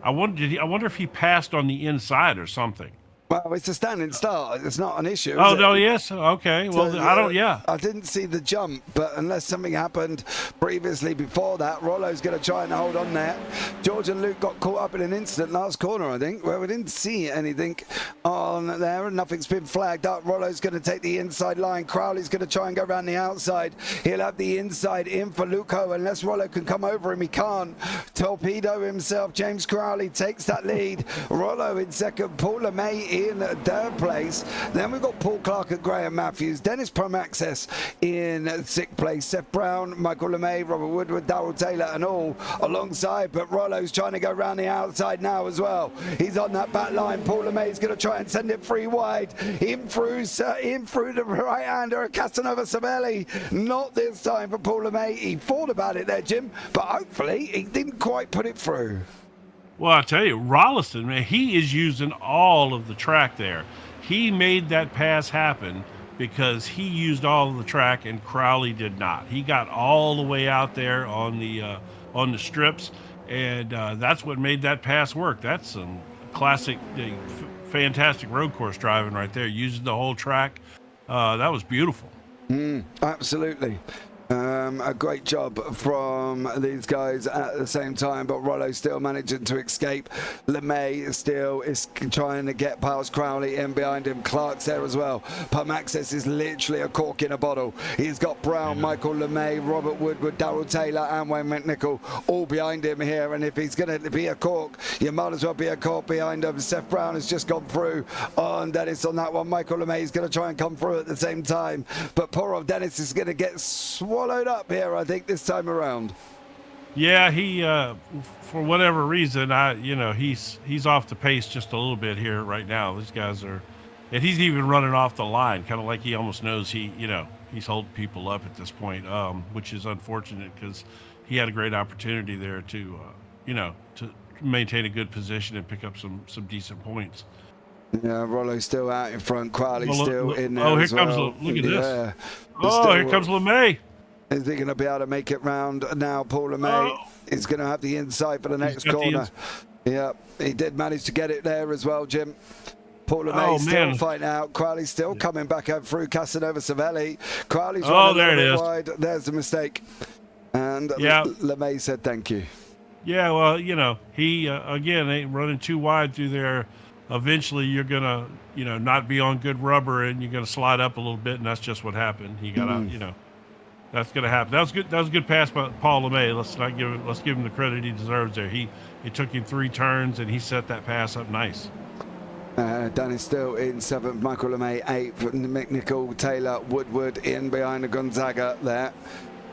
I wonder if he passed on the inside or something. Well, it's a standing start. It's not an issue. Oh, no, yes. Okay. Well, So, I don't, yeah. I didn't see the jump, but unless something happened previously before that, Rollo's going to try and hold on there. George and Luke got caught up in an incident last corner, I think, where we didn't see anything on there and nothing's been flagged up. Rollo's going to take the inside line. Crowley's going to try and go around the outside. He'll have the inside in for Luco. Unless Rollo can come over him, he can't. Torpedo himself. James Crowley takes that lead. Rollo in second. Paul LeMay in third place. Then we've got Paul Clark and Graham Matthews. Dennis Promaxis in sixth place. Seth Brown, Michael LeMay, Robert Woodward, Darrell Taylor and all alongside. But Rollo's trying to go around the outside now as well. He's on that back line. Paul LeMay's going to try and send it free wide. In through the right-hander, Casanova Savelli. Not this time for Paul LeMay. He thought about it there, Jim, but hopefully he didn't quite put it through. Well, I tell you, Rolliston, man, he is using all of the track there. He made that pass happen because he used all of the track and Crowley did not. He got all the way out there on the strips, and that's what made that pass work. That's some classic, fantastic road course driving right there, using the whole track. That was beautiful. Absolutely. A great job from these guys at the same time, but Rollo still managing to escape. LeMay still is trying to get past Crowley in behind him. Clark's there as well. Pumaxis is literally a cork in a bottle. He's got Brown, Michael LeMay, Robert Woodward, Darrell Taylor and Wayne McNichol all behind him here, and if he's going to be a cork, you might as well be a cork behind him. Seth Brown has just gone through on Dennis on that one. Michael LeMay is going to try and come through at the same time, but poor old Dennis is going to get swallowed up here, I think, this time around. Yeah, he for whatever reason, he's off the pace just a little bit here right now. These guys are, and he's even running off the line, kind of like he almost knows he's holding people up at this point, which is unfortunate because he had a great opportunity there to maintain a good position and pick up some decent points. Yeah, Rollo's still out in front. Crowley's still in there. Oh, here as comes well. Look at this. Still, Here comes LeMay. Is he going to be able to make it round now? Paul LeMay is going to have the inside for the next corner. Yeah, he did manage to get it there as well, Jim. Paul LeMay still fighting out. Crowley's still coming back out through Casanova Savelli. Crowley's running a little bit wide. There's the mistake. And LeMay said thank you. Yeah, well, he, again, ain't running too wide through there. Eventually, you're going to, not be on good rubber and you're going to slide up a little bit, and that's just what happened. He got out, that's going to happen. That was good. That was a good pass by Paul LeMay. Let's give him the credit he deserves there. It took him 3 turns and he set that pass up nice. Danny's still in 7th. Michael LeMay 8th. McNichol, Taylor, Woodward in behind the Gonzaga there.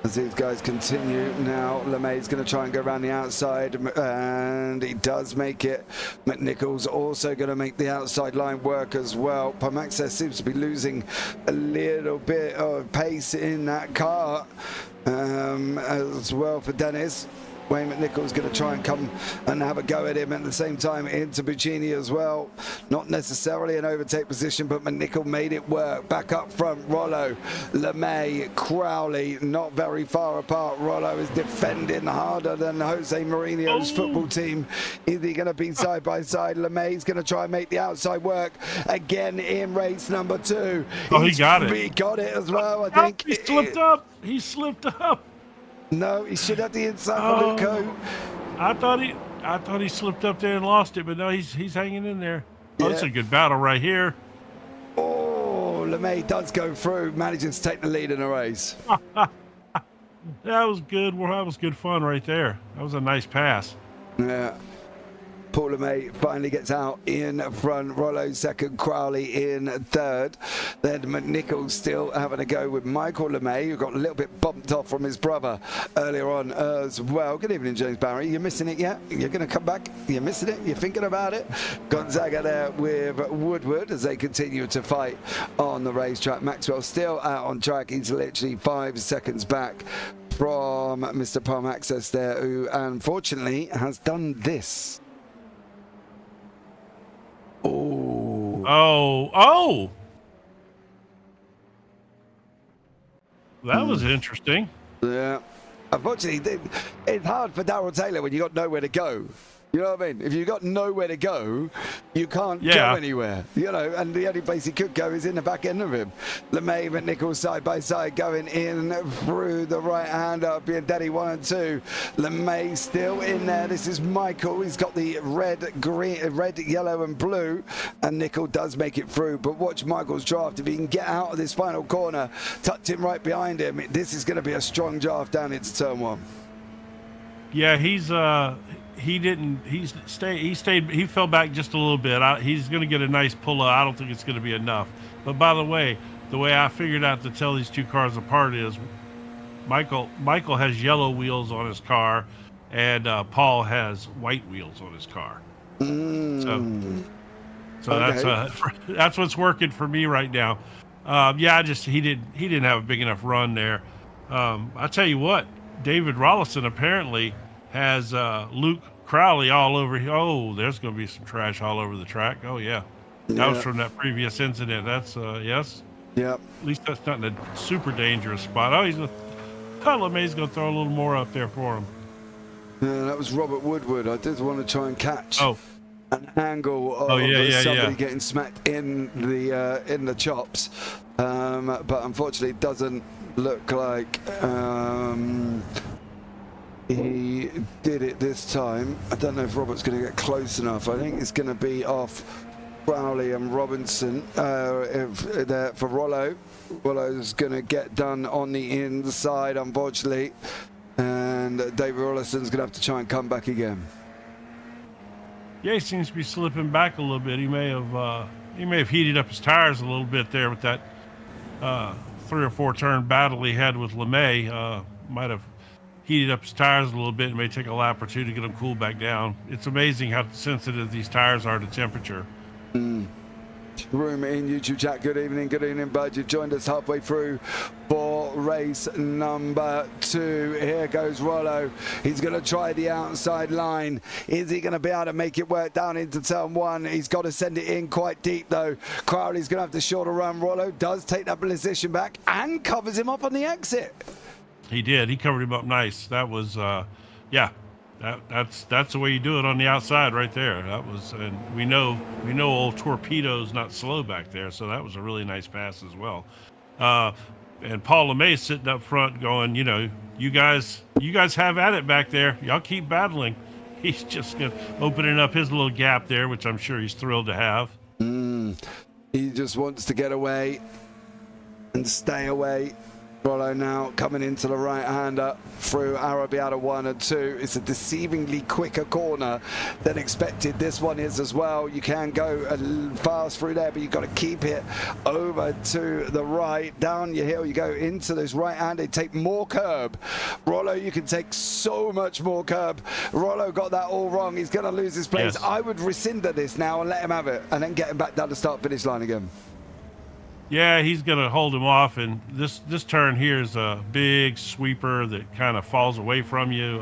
As these guys continue now, LeMay's going to try and go around the outside, and he does make it. McNichol's also going to make the outside line work as well. Pumaxis seems to be losing a little bit of pace in that car as well for Dennis. Wayne McNichol's going to try and come and have a go at him at the same time into Buccini as well. Not necessarily an overtake position, but McNichol made it work. Back up front, Rollo, LeMay, Crowley, not very far apart. Rollo is defending harder than Jose Mourinho's football team. Is he going to be side by side? LeMay's going to try and make the outside work again in race number 2. He got it. He got it as well, I think. He slipped up. He slipped up. No, he should have the inside for Luco. I thought he slipped up there and lost it, but no, he's hanging in there. Oh, it's a good battle right here. Oh, LeMay does go through, managing to take the lead in the race. That was good. Well, that was good fun right there. That was a nice pass. Yeah. Paul LeMay finally gets out in front. Rollo second, Crowley in third. Then McNichols still having a go with Michael LeMay, who got a little bit bumped off from his brother earlier on as well. Good evening, James Barry. You missing it yet? You're going to come back? You're missing it? You're thinking about it? Gonzaga there with Woodward as they continue to fight on the racetrack. Maxwell still out on track. He's literally 5 seconds back from Mr. Palm Access there, who unfortunately has done this. Oh. That was interesting. Yeah. Unfortunately, it's hard for Darrell Taylor when you got nowhere to go. You know what I mean? If you've got nowhere to go, you can't go anywhere. You know, and the only place he could go is in the back end of him. LeMay and Nichols side by side going in through the right hand up, being Daddy 1 and 2. LeMay still in there. This is Michael. He's got the red, yellow, and blue. And Nichols does make it through. But watch Michael's draft. If he can get out of this final corner, tucked in right behind him, this is going to be a strong draft down into turn 1. Yeah, he fell back just a little bit. He's going to get a nice pull out. I don't think it's going to be enough. But by the way I figured out to tell these two cars apart is Michael has yellow wheels on his car, and Paul has white wheels on his car. So okay. That's what's working for me right now. He didn't have a big enough run there. I tell you what, David Rollison apparently has Luke Crowley all over. Oh, there's going to be some trash all over the track. Oh, yeah. That was from that previous incident. That's, yes. Yep. At least that's not in a super dangerous spot. Oh, LeMay's going to throw a little more up there for him. Yeah, that was Robert Woodward. I did want to try and catch an angle of somebody getting smacked in the chops. But unfortunately, it doesn't look like he did it this time. I don't know if Robert's going to get close enough. I think it's going to be off Crowley and Robinson for Rollo. Rollo's going to get done on the inside, unfortunately. And David Rollison's going to have to try and come back again. Yeah, he seems to be slipping back a little bit. He may have heated up his tires a little bit there with that 3 or 4 turn battle he had with LeMay. Might have heated up his tires a little bit. It may take a lap or two to get them cooled back down. It's amazing how sensitive these tires are to temperature. Room in YouTube chat. Good evening, bud. You've joined us halfway through for race number 2. Here goes Rollo. He's going to try the outside line. Is he going to be able to make it work down into turn 1? He's got to send it in quite deep though. Crowley's going to have to shorter run. Rollo does take that position back and covers him off on the exit. He did. He covered him up nice. That was, that's the way you do it on the outside right there. That was, and we know old Torpedo's not slow back there, so that was a really nice pass as well. And Paul LeMay sitting up front going, you guys have at it back there. Y'all keep battling. He's just opening up his little gap there, which I'm sure he's thrilled to have. He just wants to get away and stay away. Rollo now coming into the right-hander through Arabiata 1 and 2. It's a deceivingly quicker corner than expected. This one is as well. You can go fast through there, but you've got to keep it over to the right. Down your hill, you go into this right-handed. Take more curb. Rollo, you can take so much more curb. Rollo got that all wrong. He's going to lose his place. Yes. I would rescind this now and let him have it, and then get him back down the start-finish line again. Yeah, he's going to hold him off, and this turn here is a big sweeper that kind of falls away from you.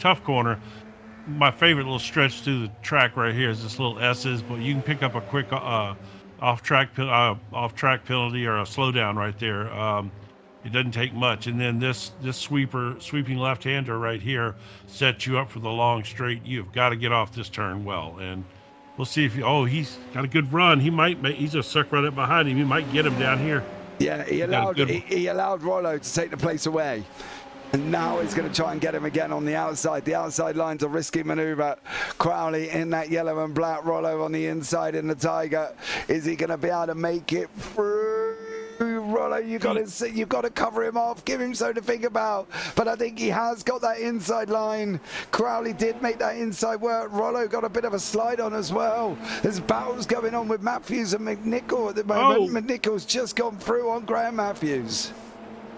Tough corner. My favorite little stretch through the track right here is this little S's, but you can pick up a quick off-track penalty or a slowdown right there. It doesn't take much, and then this sweeping left-hander right here sets you up for the long straight. You've got to get off this turn well, and we'll see if he's got a good run. He's just suck right up behind him. He might get him down here. Yeah, he allowed Rollo to take the place away. And now he's going to try and get him again on the outside. The outside line's a risky maneuver. Crowley in that yellow and black. Rollo on the inside in the Tiger. Is he going to be able to make it through? Rollo, you've got to cover him off, give him something to think about. But I think he has got that inside line. Crowley did make that inside work. Rollo got a bit of a slide on as well. There's battles going on with Matthews and McNichol at the moment. McNichol's just gone through on Graham Matthews.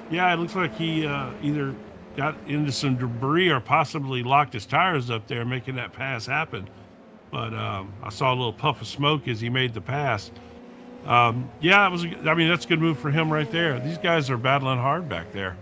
Yeah, it looks like he either got into some debris or possibly locked his tires up there, making that pass happen. But I saw a little puff of smoke as he made the pass. Yeah, that's a good move for him right there. These guys are battling hard back there.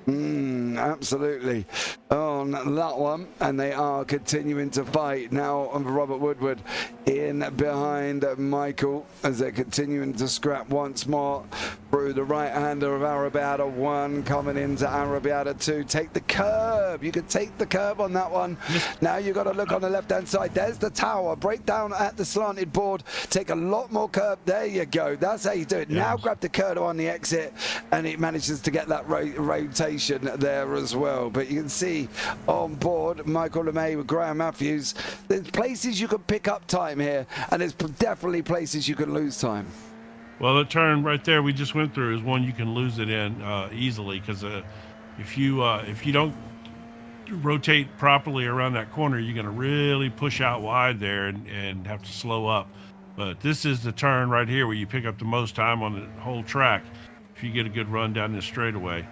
Absolutely on that one, and they are continuing to fight now on Robert Woodward in behind Michael as they're continuing to scrap once more through the right hander of Arabiata 1 coming into Arabiata 2. Take the curve, you can take the curve on that one. Now you've got to look on the left hand side. There's the tower, break down at the slanted board, take a lot more curve. There you go, that's how you do it. Now grab the curve on the exit, and it manages to get that rotation there as well. But you can see on board Michael LeMay with Graham Matthews, there's places you can pick up time here, and there's definitely places you can lose time. Well, the turn right there we just went through is one you can lose it in easily, because if you don't rotate properly around that corner, you're going to really push out wide there and have to slow up. But this is the turn right here where you pick up the most time on the whole track if you get a good run down this straightaway.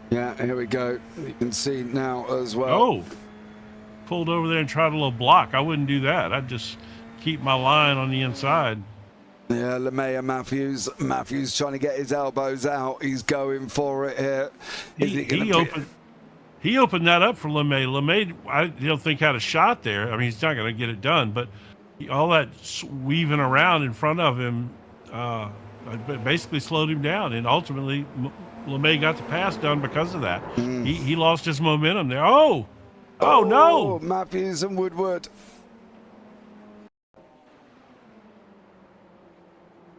Yeah, here we go. You can see now as well. Oh, pulled over there and tried a little block. I wouldn't do that. I'd just keep my line on the inside. Yeah, LeMay and Matthews trying to get his elbows out. He's going for it here. He opened that up for LeMay. LeMay, I don't think had a shot there. I mean, he's not going to get it done, but all that weaving around in front of him basically slowed him down, and ultimately LeMay got the pass done because of that. He lost his momentum there. Oh no! Matthews and Woodward.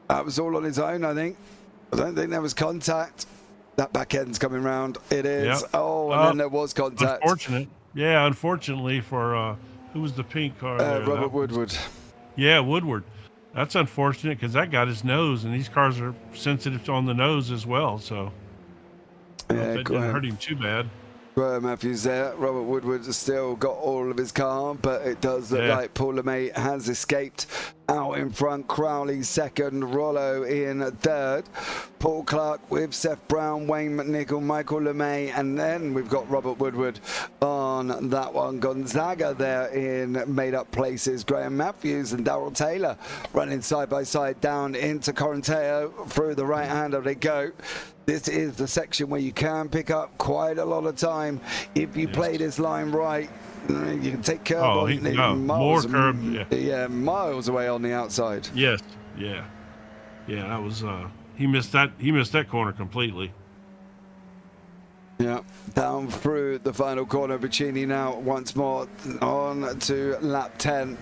That was all on his own, I think. I don't think there was contact. That back end's coming round. It is. Yep. Oh, and then there was contact. Unfortunate. Yeah, unfortunately for who was the pink car there? Robert Woodward. Yeah, Woodward. That's unfortunate because that got his nose, and these cars are sensitive on the nose as well. So that didn't hurt him too bad. Graham Matthews there. Robert Woodward has still got all of his car, but it does look like Paul LeMay has escaped out in front. Crowley second, Rollo in third. Paul Clark with Seth Brown, Wayne McNichol, Michael LeMay, and then we've got Robert Woodward on that one. Gonzaga there in made-up places. Graham Matthews and Darrell Taylor running side by side down into Corinteo. Through the right hander they go. This is the section where you can pick up quite a lot of time if you play this line right. You can take curve on miles, more curve, miles away on the outside. Yes, yeah. That was he missed that corner completely. Yeah, down through the final corner. Vicini now once more on to lap 10.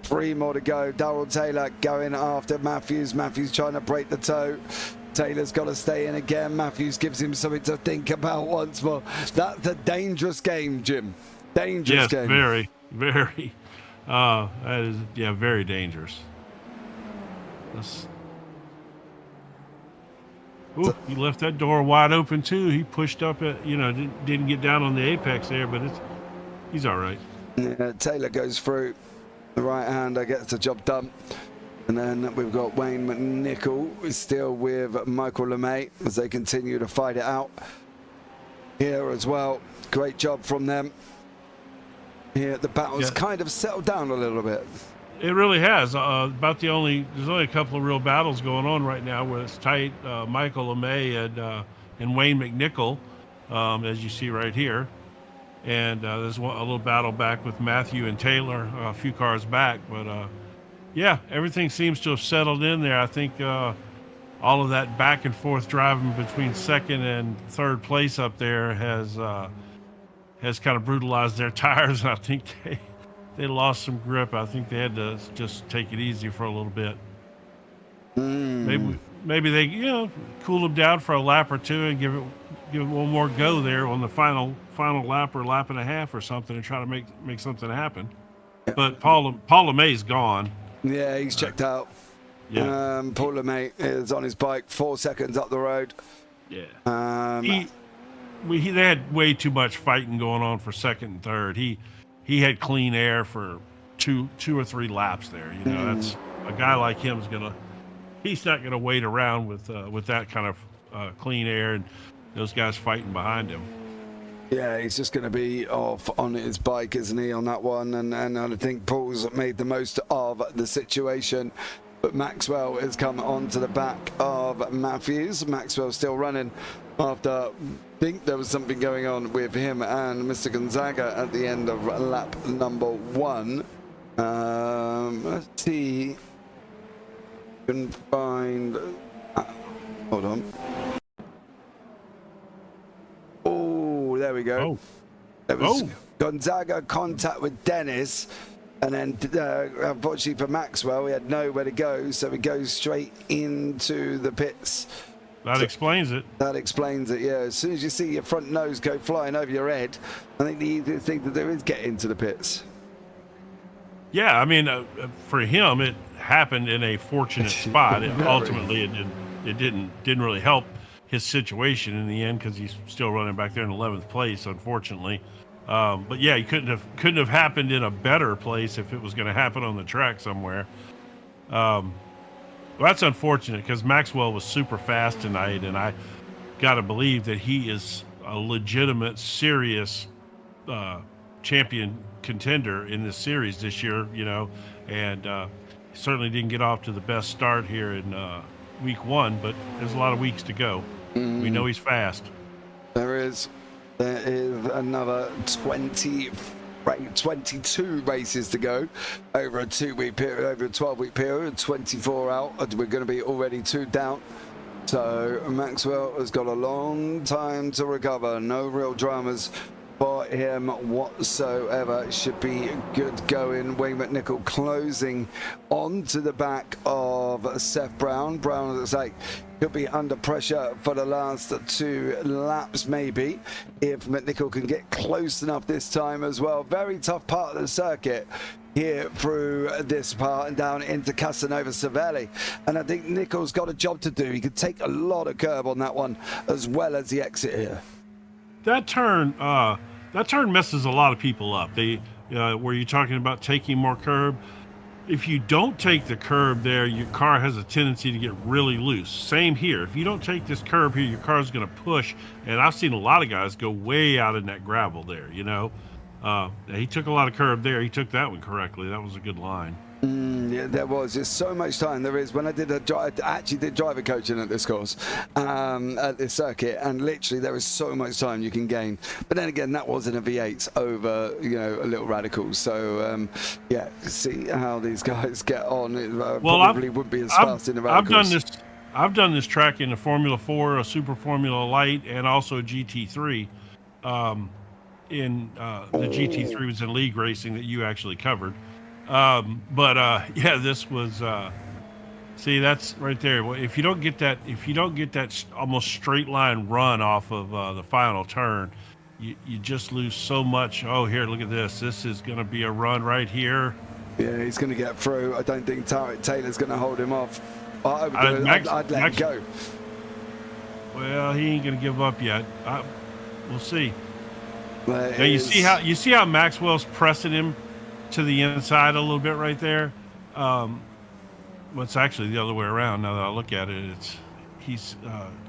3 more to go. Darrell Taylor going after Matthews. Matthews trying to break the toe. Taylor's got to stay in again. Matthews gives him something to think about once more. That's a dangerous game, Jim. Dangerous game. Yes, very, very. That is, very dangerous. He left that door wide open too. He pushed up at, didn't get down on the apex there, but he's all right. Yeah, Taylor goes through. The right hander gets the job done. And then we've got Wayne McNichol still with Michael LeMay as they continue to fight it out here as well. Great job from them. Here the battle's kind of settled down a little bit. It really has. There's only a couple of real battles going on right now where it's tight. Michael LeMay and Wayne McNichol, as you see right here. And there's a little battle back with Matthew and Taylor a few cars back, but everything seems to have settled in there. I think all of that back and forth driving between second and third place up there has kind of brutalized their tires, and I think they lost some grip. I think they had to just take it easy for a little bit. Maybe they cool them down for a lap or two and give it one more go there on the final lap or lap and a half or something and try to make something happen. But Paul LeMay's gone. Yeah, he's checked out. Yeah. Paul LeMay is on his bike, 4 seconds up the road. Yeah. They had way too much fighting going on for second and third. He had clean air for two or three laps there. You know, that's a guy like him he's not gonna wait around with that kind of clean air and those guys fighting behind him. Yeah, he's just going to be off on his bike, isn't he, on that one? And I think Paul's made the most of the situation. But Maxwell has come onto the back of Matthews. Maxwell's still running after I think there was something going on with him and Mr. Gonzaga at the end of lap number 1. Let's see. Can find. Hold on. Oh, there we go. Oh. There was Gonzaga contact with Dennis. And then, unfortunately for Maxwell, he had nowhere to go, so he goes straight into the pits. That explains it. That explains it, yeah. As soon as you see your front nose go flying over your head, I think the easiest thing to do is get into the pits. Yeah, I mean, for him, it happened in a fortunate spot. Ultimately, it didn't really help his situation in the end because he's still running back there in 11th place, unfortunately. But yeah, he couldn't have happened in a better place if it was going to happen on the track somewhere. Well, that's unfortunate because Maxwell was super fast tonight, and I got to believe that he is a legitimate, serious champion contender in this series this year. You know, and certainly didn't get off to the best start here in week 1, but there's a lot of weeks to go. We know he's fast. There is another 22 races to go over a 2-week period, over a 12-week period, 24 out. We're going to be already 2 down. So Maxwell has got a long time to recover. No real dramas for him whatsoever. Should be good going. Wayne McNichol closing onto the back of Seth Brown. Brown looks like could be under pressure for the last 2 laps maybe, if McNichol can get close enough this time as well. Very tough part of the circuit here through this part and down into Casanova Cervelli, and I think Nichol's got a job to do. He could take a lot of curb on that one as well as the exit here. That turn messes a lot of people up. Were you talking about taking more curb? If you don't take the curb there, your car has a tendency to get really loose. Same here. If you don't take this curb here, your car's going to push. And I've seen a lot of guys go way out in that gravel there, you know. He took a lot of curb there. He took that one correctly. That was a good line. Yeah, there was just so much time. There is when I actually did driver coaching at this course, at this circuit, and literally there is so much time you can gain. But then again, that wasn't a V8 over, you know, a little radicals. So yeah, see how these guys get on. It probably wouldn't be as fast in the radicals. I've done this track in the Formula 4, a Super Formula Light, and also GT3. The GT3 was in league racing that you actually covered. Yeah, this was see, that's right there. If you don't get that almost straight line run off of the final turn, you just lose so much. Oh, here, look at this. This is going to be a run right here. Yeah, he's going to get through. I don't think Taylor's going to hold him off. I'd let him go. Well, he ain't going to give up yet. We'll see. Now, you see how Maxwell's pressing him to the inside a little bit right there. Well, it's actually the other way around. Now that I look at it,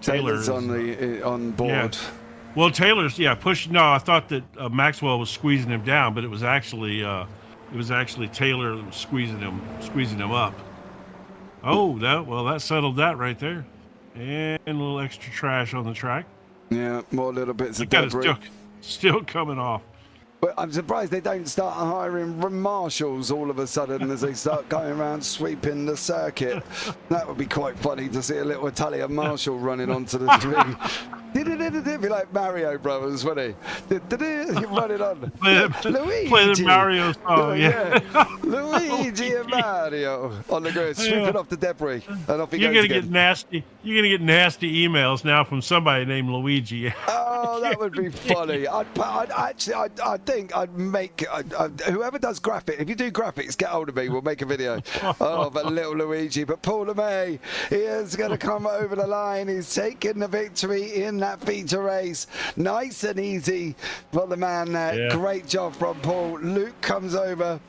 Taylor's on board. Yeah. Well, Taylor's pushing. No, I thought that Maxwell was squeezing him down, but it was actually Taylor that was squeezing him up. Oh, that settled that right there, and a little extra trash on the track. Yeah, more little bits of debris. Still coming off. But I'm surprised they don't start hiring marshals all of a sudden as they start going around sweeping the circuit. That would be quite funny to see a little Italian marshal running onto the street. It'd be like Mario Brothers, wouldn't he? You run it on. Luigi. Play the Mario song, yeah. Luigi and Mario on the grid, sweeping off the debris, and off he You're goes gonna get nasty. You're gonna get nasty emails now from somebody named Luigi. Oh, that would be funny. I think I'd make whoever does graphic. If you do graphics, get hold of me. We'll make a video of a little Luigi. But Paul LeMay, he is going to come over the line. He's taken the victory in that feature race. Nice and easy for the man there. Yeah. Great job from Paul. Luke comes over.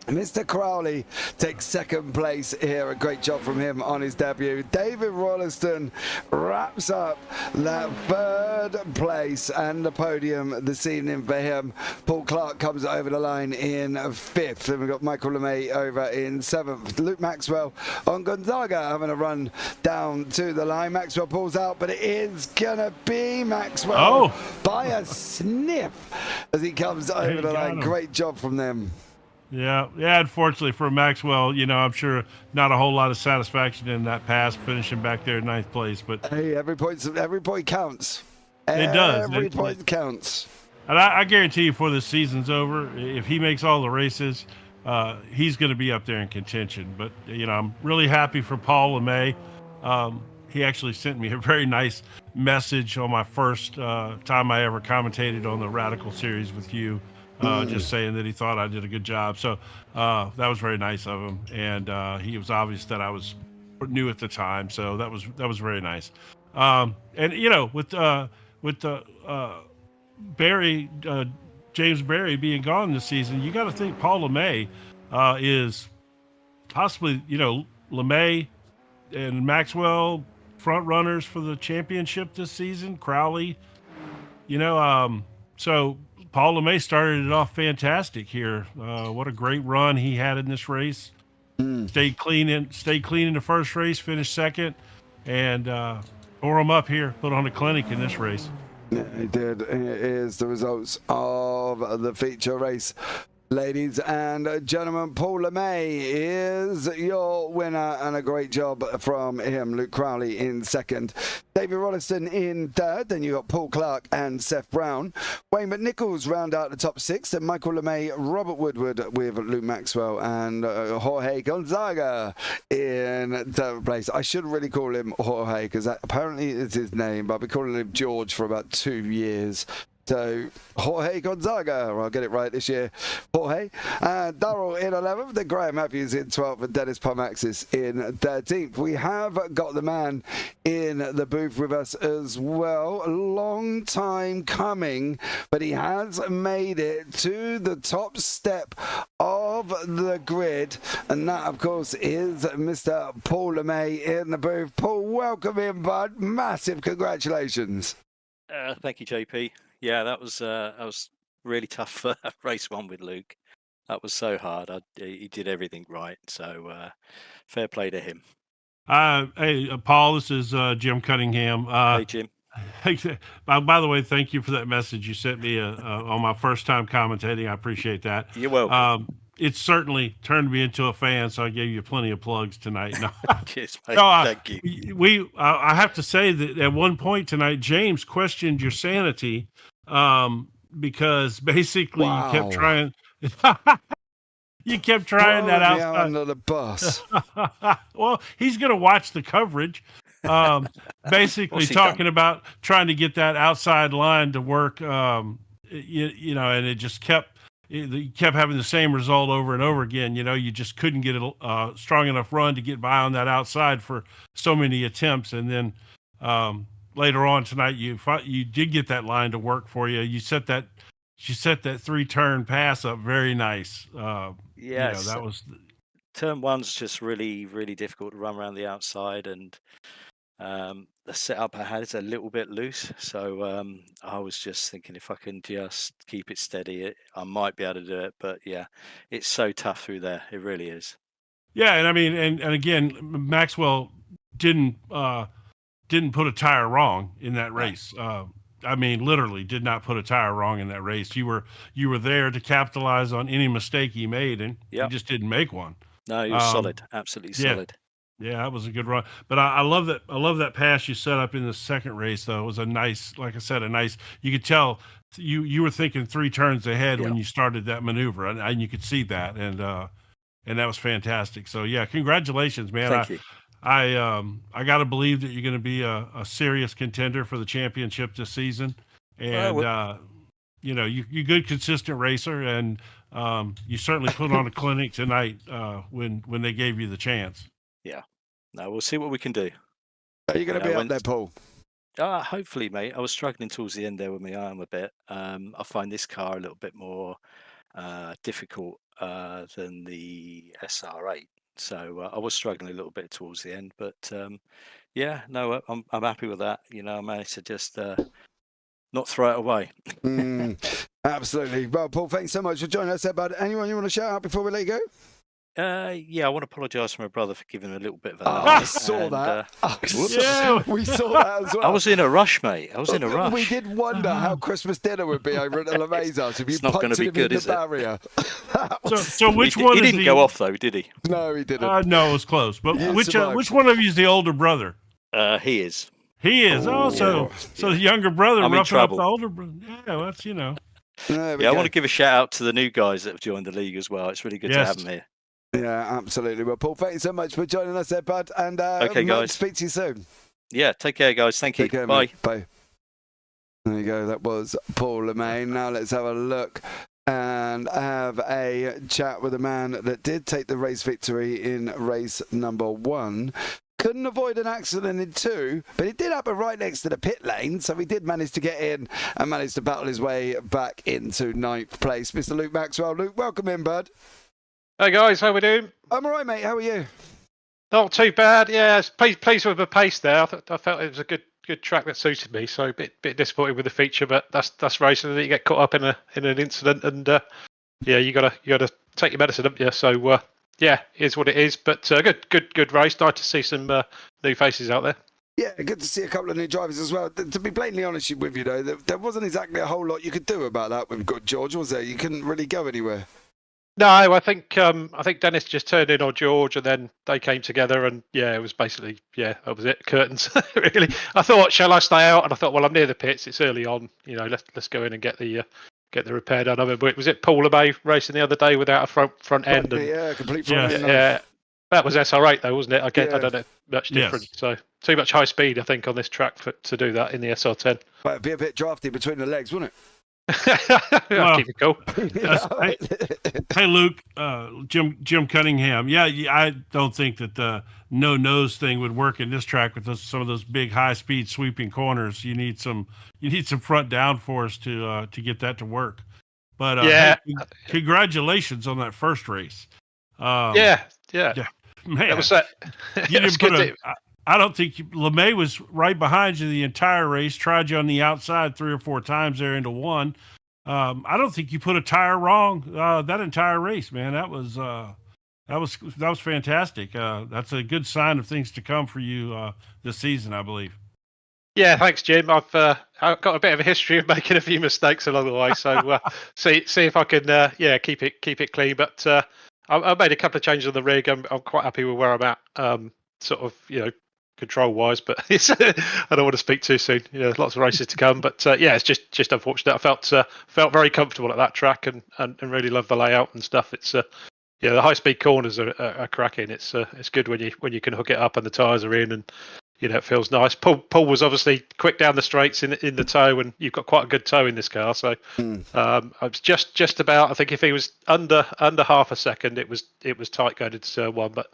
Mr. Crowley takes second place here. A great job from him on his debut. David Rolliston wraps up that third place and the podium this evening for him. Paul Clark comes over the line in fifth. And we've got Michael LeMay over in seventh. Luke Maxwell on Gonzaga having a run down to the line. Maxwell pulls out, but it is going to be Maxwell by a sniff as he comes over the line. Great job from them. Yeah. Unfortunately for Maxwell, I'm sure not a whole lot of satisfaction in that pass, finishing back there in ninth place. But hey, every point counts. It does. Every point counts. And I guarantee you, before the season's over, if he makes all the races, he's going to be up there in contention. But I'm really happy for Paul LeMay. He actually sent me a very nice message on my first time I ever commentated on the Radical series with you. Just saying that he thought I did a good job. So that was very nice of him. And he was obvious that I was new at the time. So that was very nice. And with Barry, James Barry being gone this season, you got to think Paul LeMay is possibly, LeMay and Maxwell front runners for the championship this season. Crowley, so Paul LeMay started it off fantastic here. What a great run he had in this race. Stayed clean in the first race, finished second, and tore him up here. Put on a clinic in this race. Yeah, he did. Here's the results of the feature race. Ladies and gentlemen, Paul LeMay is your winner, and a great job from him. Luke Crowley in second, David Rolliston in third, then you got Paul Clark and Seth Brown. Wayne McNichols round out the top six, and Michael LeMay, Robert Woodward with Luke Maxwell, and Jorge Gonzaga in third place. I should really call him Jorge because that apparently is his name, but I've been calling him George for about 2 years. So, Jorge Gonzaga, I'll get it right this year. Jorge. Darrell in 11th, then Graham Matthews in 12th, and Dennis Pomaxis in 13th. We have got the man in the booth with us as well. A long time coming, but he has made it to the top step of the grid. And that, of course, is Mr. Paul LeMay in the booth. Paul, welcome in, bud. Massive congratulations. Thank you, JP. Yeah, that was really tough for race one with Luke. That was so hard. He did everything right. So fair play to him. Hey, Paul, this is Jim Cunningham. Hey, Jim. Hey, by the way, thank you for that message you sent me on my first time commentating. I appreciate that. You're welcome. It certainly turned me into a fan, so I gave you plenty of plugs tonight. No, Cheers, mate. Thank you. I have to say that at one point tonight, James questioned your sanity because basically you kept trying. You kept trying that outside. Under the bus. Well, he's going to watch the coverage. Basically talking about trying to get that outside line to work. And it just kept having the same result over and over again. You just couldn't get a strong enough run to get by on that outside for so many attempts. And then later on tonight, you did get that line to work for you. You set that 3-turn pass up very nice. Yes, that was turn one's just really, really difficult to run around the outside, and the setup I had is a little bit loose. So I was just thinking if I can just keep it steady, I might be able to do it. But yeah, it's so tough through there. It really is. Yeah, and I mean, and again, Maxwell didn't put a tire wrong in that race. I mean, literally did not put a tire wrong in that race. You were there to capitalize on any mistake he made, and he just didn't make one. No, he was solid, absolutely solid. Yeah, that was a good run. But I love that. I love that pass you set up in the second race. Though it was a nice, like I said, a nice. You could tell you were thinking 3 turns ahead when you started that maneuver, and you could see that, and that was fantastic. So yeah, congratulations, man. Thank you. I got to believe that you're going to be a serious contender for the championship this season, and you're good, consistent racer, and you certainly put on a clinic tonight when they gave you the chance. Yeah. No, we'll see what we can do. Are you going to be up there, Paul? Hopefully, mate. I was struggling towards the end there with my arm a bit. I find this car a little bit more difficult than the SR8. So I was struggling a little bit towards the end, but yeah, no, I'm happy with that. I managed to just not throw it away. Absolutely. Well, Paul, thanks so much for joining us there, bud. Anyone you want to shout out before we let you go? Yeah, I want to apologise to my brother for giving him a little bit of a I saw that. Yeah, we saw that as well. I was in a rush, mate. I was in a rush. We did wonder how Christmas dinner would be over at the LeMay's house if you It's not going punched to be him good, in is the it? barrier. So which one? He didn't go off though, did he? No, he didn't. No, it was close. But He which survived. one of you is the older brother? He is. He is. So the younger brother I'm in roughing up trouble. the older brother. Yeah, well, that's There we Yeah, I go. want to give a shout out to the new guys that have joined the league as well. It's really good to Yes. have them here. Yeah, absolutely. Well, Paul, thank you so much for joining us there, bud. And Okay, mate, guys. speak to you soon. Yeah, take care, guys. Thank you. Take care, Bye. mate. Bye. There you go. That was Paul LeMay. Now let's have a look and have a chat with a man that did take the race victory in race number 1. Couldn't avoid an accident in 2, but it did happen right next to the pit lane, so he did manage to get in and managed to battle his way back into 9th place. Mr. Luke Maxwell. Luke, welcome in, bud. Hey guys, how we doing? I'm all right, mate. How are you? Not too bad. Yeah, pleased with the pace there. I felt it was a good track that suited me. So a bit disappointed with the feature, but that's racing. You get caught up in an incident, and yeah, you gotta take your medicine, haven't you? So yeah, here's what it is. But good race. Nice to see some new faces out there. Yeah, good to see a couple of new drivers as well. To be blatantly honest with you, though, there wasn't exactly a whole lot you could do about that with Good George, was there? You couldn't really go anywhere. No, I think Dennis just turned in on George, and then they came together, and yeah, it was basically that was it. Curtains, really. I thought, shall I stay out? And I thought, well, I'm near the pits. It's early on. Let's go in and get the repair done. I mean, was it Paul LeMay racing the other day without a front end? And, Yeah, complete front end. yeah, that was SR8 though, wasn't it? I don't know much Yes. different. So too much high speed, I think, on this track to do that in the SR10. But it'd be a bit drafty between the legs, wouldn't I'll keep it cool. it? Hey, Luke, Jim Cunningham. Yeah, I don't think that the no nose thing would work in this track with some of those big high speed sweeping corners. You need some front downforce to get that to work. But Yeah. hey, congratulations on that first race. Yeah. Man, That was you didn't put I don't think LeMay was right behind you the entire race. Tried you on the outside 3 or 4 times there into 1. I don't think you put a tire wrong that entire race, man. That was fantastic. That's a good sign of things to come for you this season, I believe. Yeah, thanks, Jim. I've got a bit of a history of making a few mistakes along the way, so see if I can keep it clean. But I made a couple of changes on the rig. I'm quite happy with where I'm at, sort of control wise. But I don't want to speak too soon. Lots of races to come. But yeah, it's just unfortunate. I felt very comfortable at that track and really love the layout and stuff. It's the high speed corners are cracking. It's good when you can hook it up and the tyres are in and. It feels nice. Paul was obviously quick down the straights in the toe, and you've got quite a good toe in this car. So I was just about. I think if he was under half a second, it was tight going into turn 1, but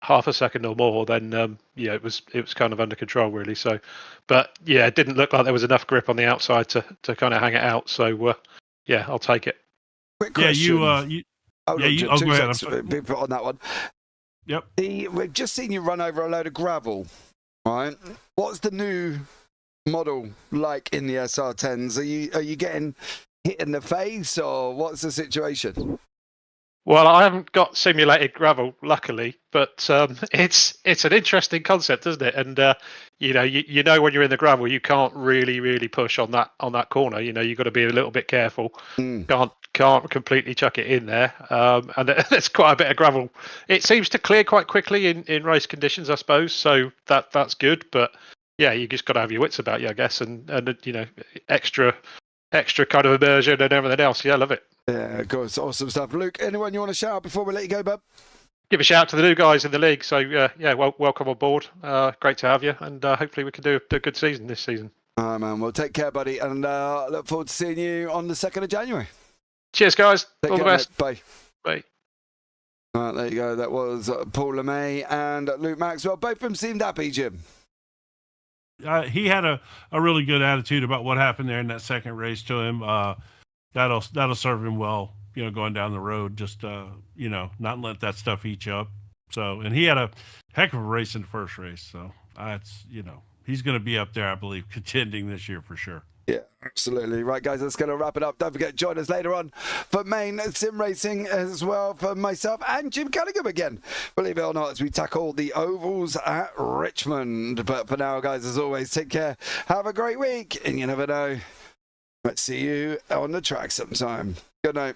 half a second or more, then it was kind of under control really. So, but yeah, it didn't look like there was enough grip on the outside to kind of hang it out. So yeah, I'll take it. Quick Yeah, question. go ahead. I'm sorry. Be put on that one. Yep. We've just seen you run over a load of gravel. Right. What's the new model like in the SR10s? Are you getting hit in the face, or what's the situation? Well, I haven't got simulated gravel, luckily, but it's an interesting concept, isn't it? And you know when you're in the gravel, you can't really push on that corner. You know, you've got to be a little bit careful. Can't completely chuck it in there. And there's quite a bit of gravel. It seems to clear quite quickly in race conditions, I suppose. So that's good. But yeah, you just got to have your wits about you, I guess, and extra kind of immersion and everything else. Yeah, I love it. Yeah, of course. Awesome stuff. Luke, anyone you want to shout out before we let you go, bub? Give a shout out to the new guys in the league. So, welcome on board. Great to have you. And hopefully we can do a good season this season. All right, man. Well, take care, buddy. And look forward to seeing you on the 2nd of January. Cheers, guys. Take All care, the best. Mate. Bye. Bye. All right, there you go. That was Paul LeMay and Luke Maxwell. Both of them seemed happy, Jim. He had a really good attitude about what happened there in that second race to him. That'll serve him well, going down the road, just, not let that stuff eat you up. So, and he had a heck of a race in the first race. So he's going to be up there, I believe, contending this year for sure. Yeah, absolutely. Right, guys, that's going to wrap it up. Don't forget, join us later on for main sim racing as well for myself and Jim Cunningham again. Believe it or not, as we tackle the ovals at Richmond. But for now, guys, as always, take care. Have a great week. And you never know. Let's see you on the track sometime. Good night.